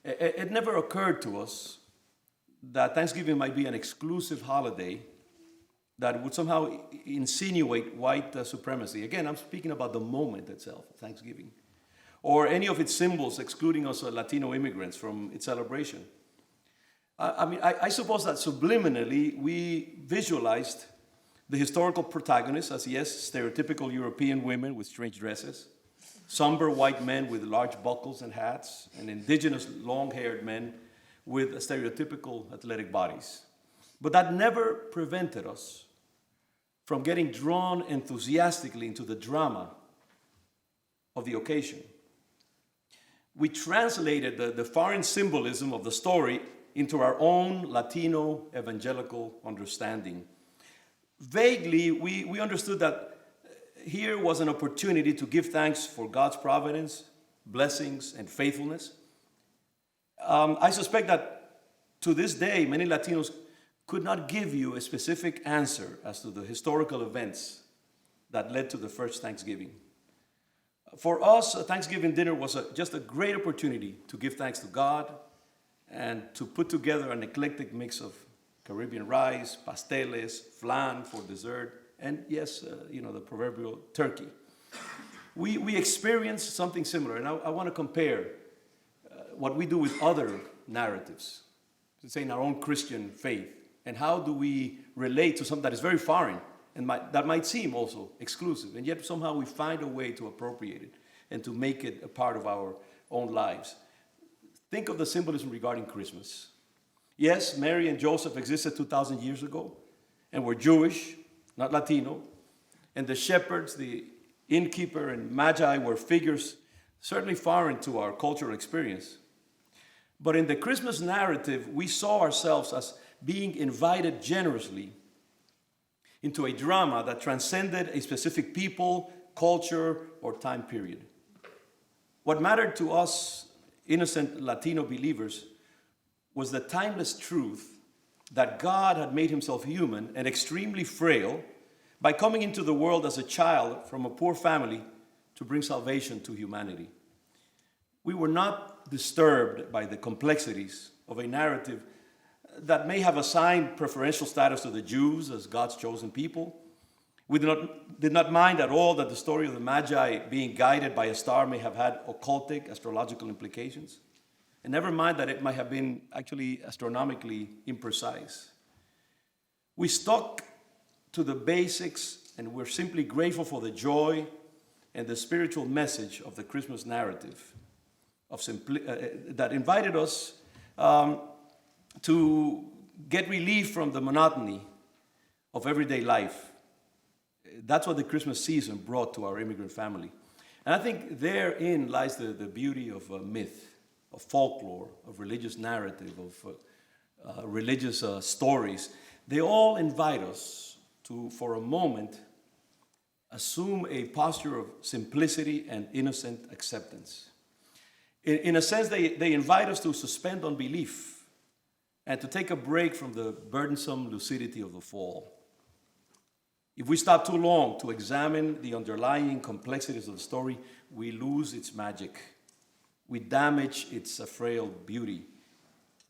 it never occurred to us that Thanksgiving might be an exclusive holiday that would somehow insinuate white supremacy. Again, I'm speaking about the moment itself, Thanksgiving, or any of its symbols excluding us Latino immigrants from its celebration. I suppose that subliminally we visualized the historical protagonists as, yes, stereotypical European women with strange dresses, somber white men with large buckles and hats, and indigenous long-haired men with stereotypical athletic bodies. But that never prevented us from getting drawn enthusiastically into the drama of the occasion. We translated the foreign symbolism of the story into our own Latino evangelical understanding. Vaguely, we understood that here was an opportunity to give thanks for God's providence, blessings, and faithfulness. I suspect that to this day, many Latinos could not give you a specific answer as to the historical events that led to the first Thanksgiving. For us, a Thanksgiving dinner was just a great opportunity to give thanks to God and to put together an eclectic mix of Caribbean rice, pasteles, flan for dessert, and yes, the proverbial turkey. We experienced something similar, and I want to compare what we do with other narratives, say in our own Christian faith, and how do we relate to something that is very foreign and that might seem also exclusive, and yet somehow we find a way to appropriate it and to make it a part of our own lives. Think of the symbolism regarding Christmas. Yes, Mary and Joseph existed 2,000 years ago and were Jewish, not Latino, and the shepherds, the innkeeper, and magi were figures certainly foreign to our cultural experience. But in the Christmas narrative, we saw ourselves as being invited generously into a drama that transcended a specific people, culture, or time period. What mattered to us innocent Latino believers was the timeless truth that God had made himself human and extremely frail by coming into the world as a child from a poor family to bring salvation to humanity. We were not disturbed by the complexities of a narrative that may have assigned preferential status to the Jews as God's chosen people. We did not mind at all that the story of the Magi being guided by a star may have had occultic astrological implications. And never mind that it might have been actually astronomically imprecise. We stuck to the basics, and we're simply grateful for the joy and the spiritual message of the Christmas narrative that invited us to get relief from the monotony of everyday life. That's what the Christmas season brought to our immigrant family. And I think therein lies the beauty of myth, of folklore, of religious narrative, of religious stories. They all invite us to, for a moment, assume a posture of simplicity and innocent acceptance. In a sense, they invite us to suspend unbelief and to take a break from the burdensome lucidity of the fall. If we stop too long to examine the underlying complexities of the story, we lose its magic. We damage its frail beauty.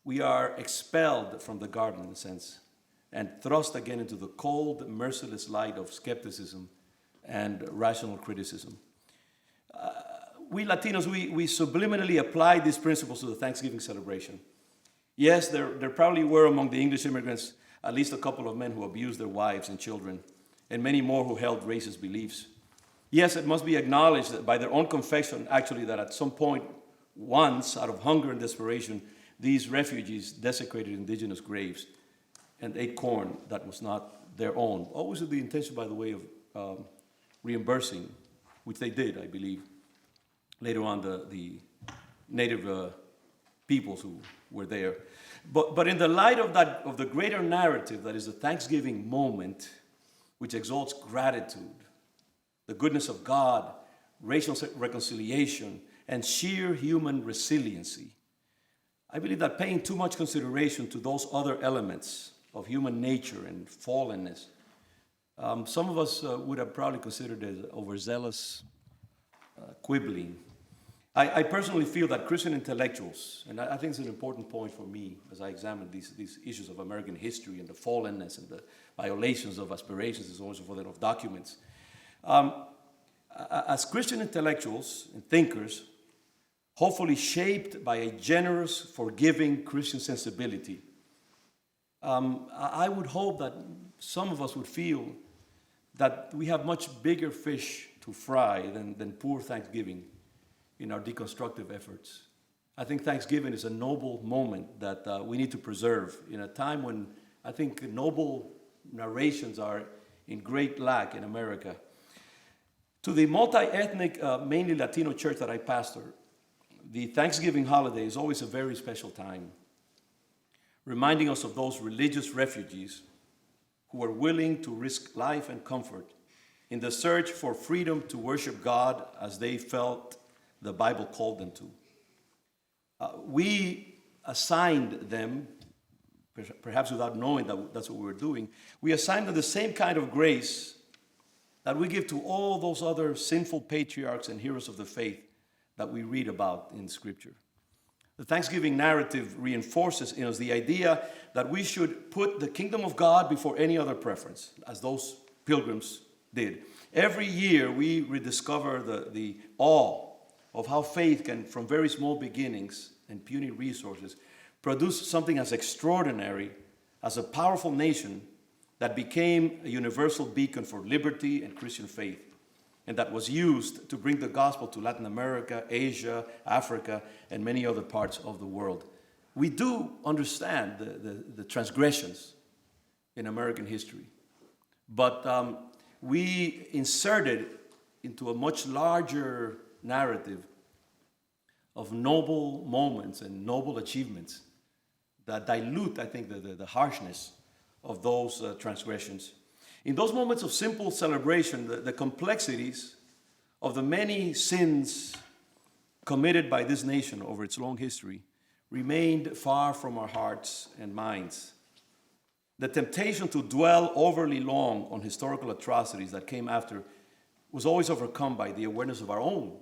We are expelled from the garden, in a sense, and thrust again into the cold, merciless light of skepticism and rational criticism. We Latinos, we subliminally apply these principles to the Thanksgiving celebration. Yes, there probably were among the English immigrants at least a couple of men who abused their wives and children and many more who held racist beliefs. Yes, it must be acknowledged that by their own confession, actually, that at some point, once, out of hunger and desperation, these refugees desecrated indigenous graves and ate corn that was not their own. Always with the intention, by the way, of reimbursing, which they did, I believe, later on the native peoples who were there. But in the light of the greater narrative that is the Thanksgiving moment, which exalts gratitude, the goodness of God, racial reconciliation, and sheer human resiliency, I believe that paying too much consideration to those other elements of human nature and fallenness, some of us would have probably considered it overzealous quibbling. I personally feel that Christian intellectuals, and I think it's an important point for me as I examine these issues of American history and the fallenness and the violations of aspirations and so on and so forth, and of documents. As Christian intellectuals and thinkers, hopefully shaped by a generous, forgiving Christian sensibility, I would hope that some of us would feel that we have much bigger fish to fry than poor Thanksgiving in our deconstructive efforts. I think Thanksgiving is a noble moment that we need to preserve in a time when I think noble narrations are in great lack in America. To the multi-ethnic, mainly Latino church that I pastor, the Thanksgiving holiday is always a very special time, reminding us of those religious refugees who were willing to risk life and comfort in the search for freedom to worship God as they felt the Bible called them to. We assigned them, perhaps without knowing that that's what we were doing, we assigned them the same kind of grace that we give to all those other sinful patriarchs and heroes of the faith that we read about in Scripture. The Thanksgiving narrative reinforces in us the idea that we should put the kingdom of God before any other preference, as those pilgrims did. Every year we rediscover the awe of how faith can, from very small beginnings and puny resources, produce something as extraordinary as a powerful nation that became a universal beacon for liberty and Christian faith, and that was used to bring the gospel to Latin America, Asia, Africa, and many other parts of the world. We do understand the transgressions in American history, but we inserted into a much larger narrative of noble moments and noble achievements that dilute, I think, the harshness of those transgressions. In those moments of simple celebration, the complexities of the many sins committed by this nation over its long history remained far from our hearts and minds. The temptation to dwell overly long on historical atrocities that came after was always overcome by the awareness of our own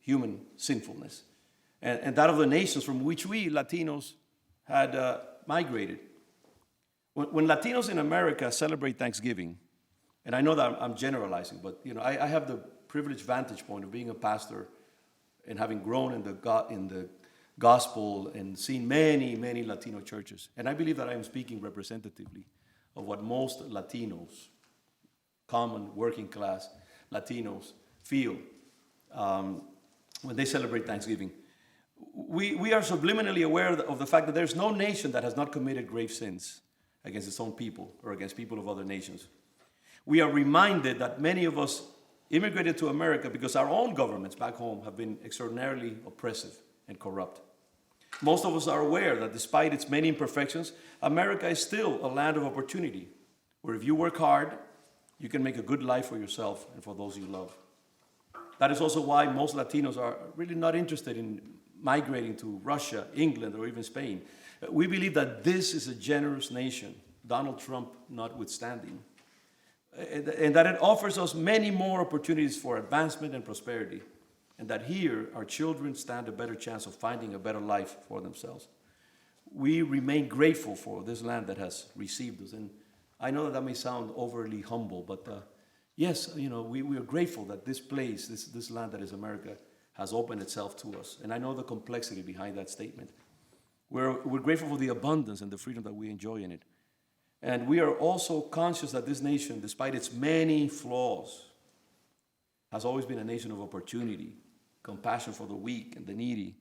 human sinfulness and that of the nations from which we, Latinos, had migrated. When Latinos in America celebrate Thanksgiving, and I know that I'm generalizing, but I have the privileged vantage point of being a pastor and having grown in the gospel and seen many, many Latino churches. And I believe that I am speaking representatively of what most Latinos, common working class Latinos, feel when they celebrate Thanksgiving. We are subliminally aware of the fact that there's no nation that has not committed grave sins against its own people or against people of other nations. We are reminded that many of us immigrated to America because our own governments back home have been extraordinarily oppressive and corrupt. Most of us are aware that despite its many imperfections, America is still a land of opportunity, where if you work hard, you can make a good life for yourself and for those you love. That is also why most Latinos are really not interested in migrating to Russia, England, or even Spain. We believe that this is a generous nation, Donald Trump notwithstanding, and that it offers us many more opportunities for advancement and prosperity, and that here our children stand a better chance of finding a better life for themselves. We remain grateful for this land that has received us, and I know that may sound overly humble, but yes, we are grateful that this place, this land that is America, has opened itself to us, and I know the complexity behind that statement. We're grateful for the abundance and the freedom that we enjoy in it. And we are also conscious that this nation, despite its many flaws, has always been a nation of opportunity, compassion for the weak and the needy,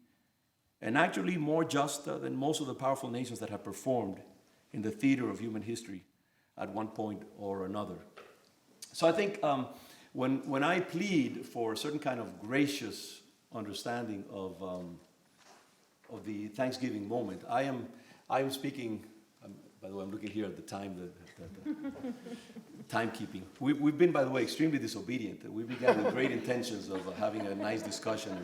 and actually more just than most of the powerful nations that have performed in the theater of human history at one point or another. So I think when I plead for a certain kind of gracious understanding of the Thanksgiving moment, I am speaking. By the way, I'm looking here at the time, the timekeeping. We've been, by the way, extremely disobedient. We began with great intentions of having a nice discussion.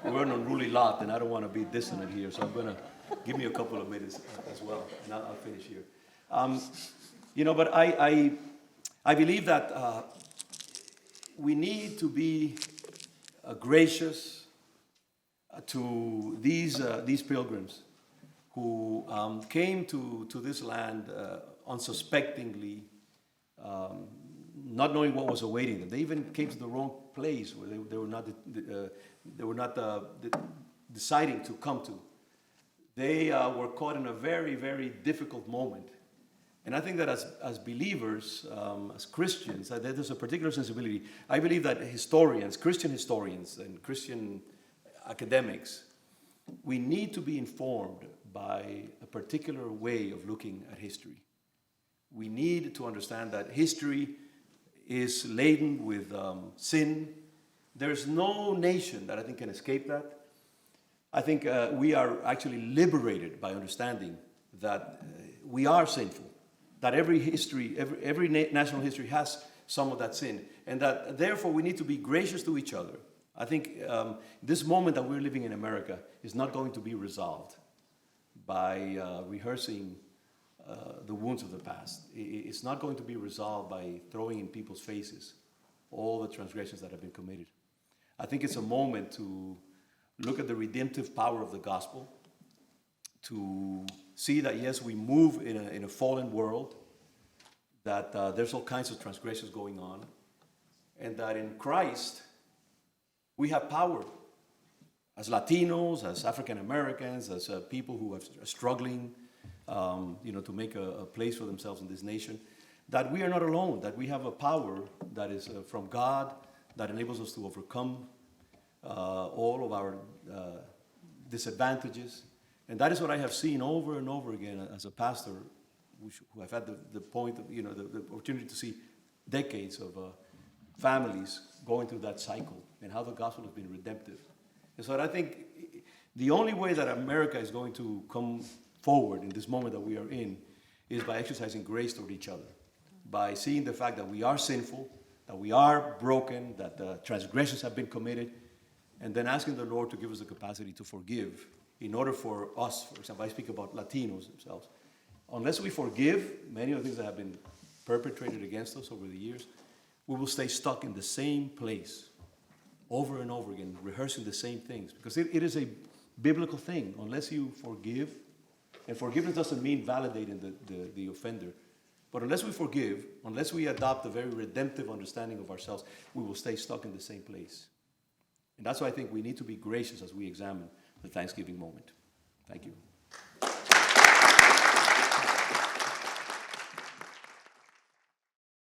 And we're an unruly lot, and I don't want to be dissonant here, so I'm going to give me a couple of minutes as well, and I'll finish here. But I believe that we need to be gracious to these pilgrims who came to this land unsuspectingly, not knowing what was awaiting them. They even came to the wrong place where they were not deciding to come to. They were caught in a very, very difficult moment. And I think that as believers, as Christians, there's a particular sensibility. I believe that Christian historians and Christian academics, we need to be informed by a particular way of looking at history. We need to understand that history is laden with sin. There's no nation that I think can escape that. I think we are actually liberated by understanding that we are sinful, that every national history has some of that sin, and that therefore we need to be gracious to each other. I think this moment that we're living in America is not going to be resolved by rehearsing the wounds of the past. It's not going to be resolved by throwing in people's faces all the transgressions that have been committed. I think it's a moment to look at the redemptive power of the gospel, to see that, yes, we move in a fallen world, that there's all kinds of transgressions going on, and that in Christ we have power as Latinos, as African Americans, as people who are struggling, to make a place for themselves in this nation, that we are not alone, that we have a power that is from God, that enables us to overcome all of our disadvantages. And that is what I have seen over and over again as a pastor, who have had the point of, the opportunity to see decades of families going through that cycle and how the gospel has been redemptive. And so I think the only way that America is going to come forward in this moment that we are in is by exercising grace toward each other, by seeing the fact that we are sinful, that we are broken, that transgressions have been committed, and then asking the Lord to give us the capacity to forgive in order for us, for example, I speak about Latinos themselves. Unless we forgive many of the things that have been perpetrated against us over the years, we will stay stuck in the same place over and over again, rehearsing the same things. Because it is a biblical thing. Unless you forgive, and forgiveness doesn't mean validating the offender, but unless we forgive, unless we adopt a very redemptive understanding of ourselves, we will stay stuck in the same place. And that's why I think we need to be gracious as we examine the Thanksgiving moment. Thank you.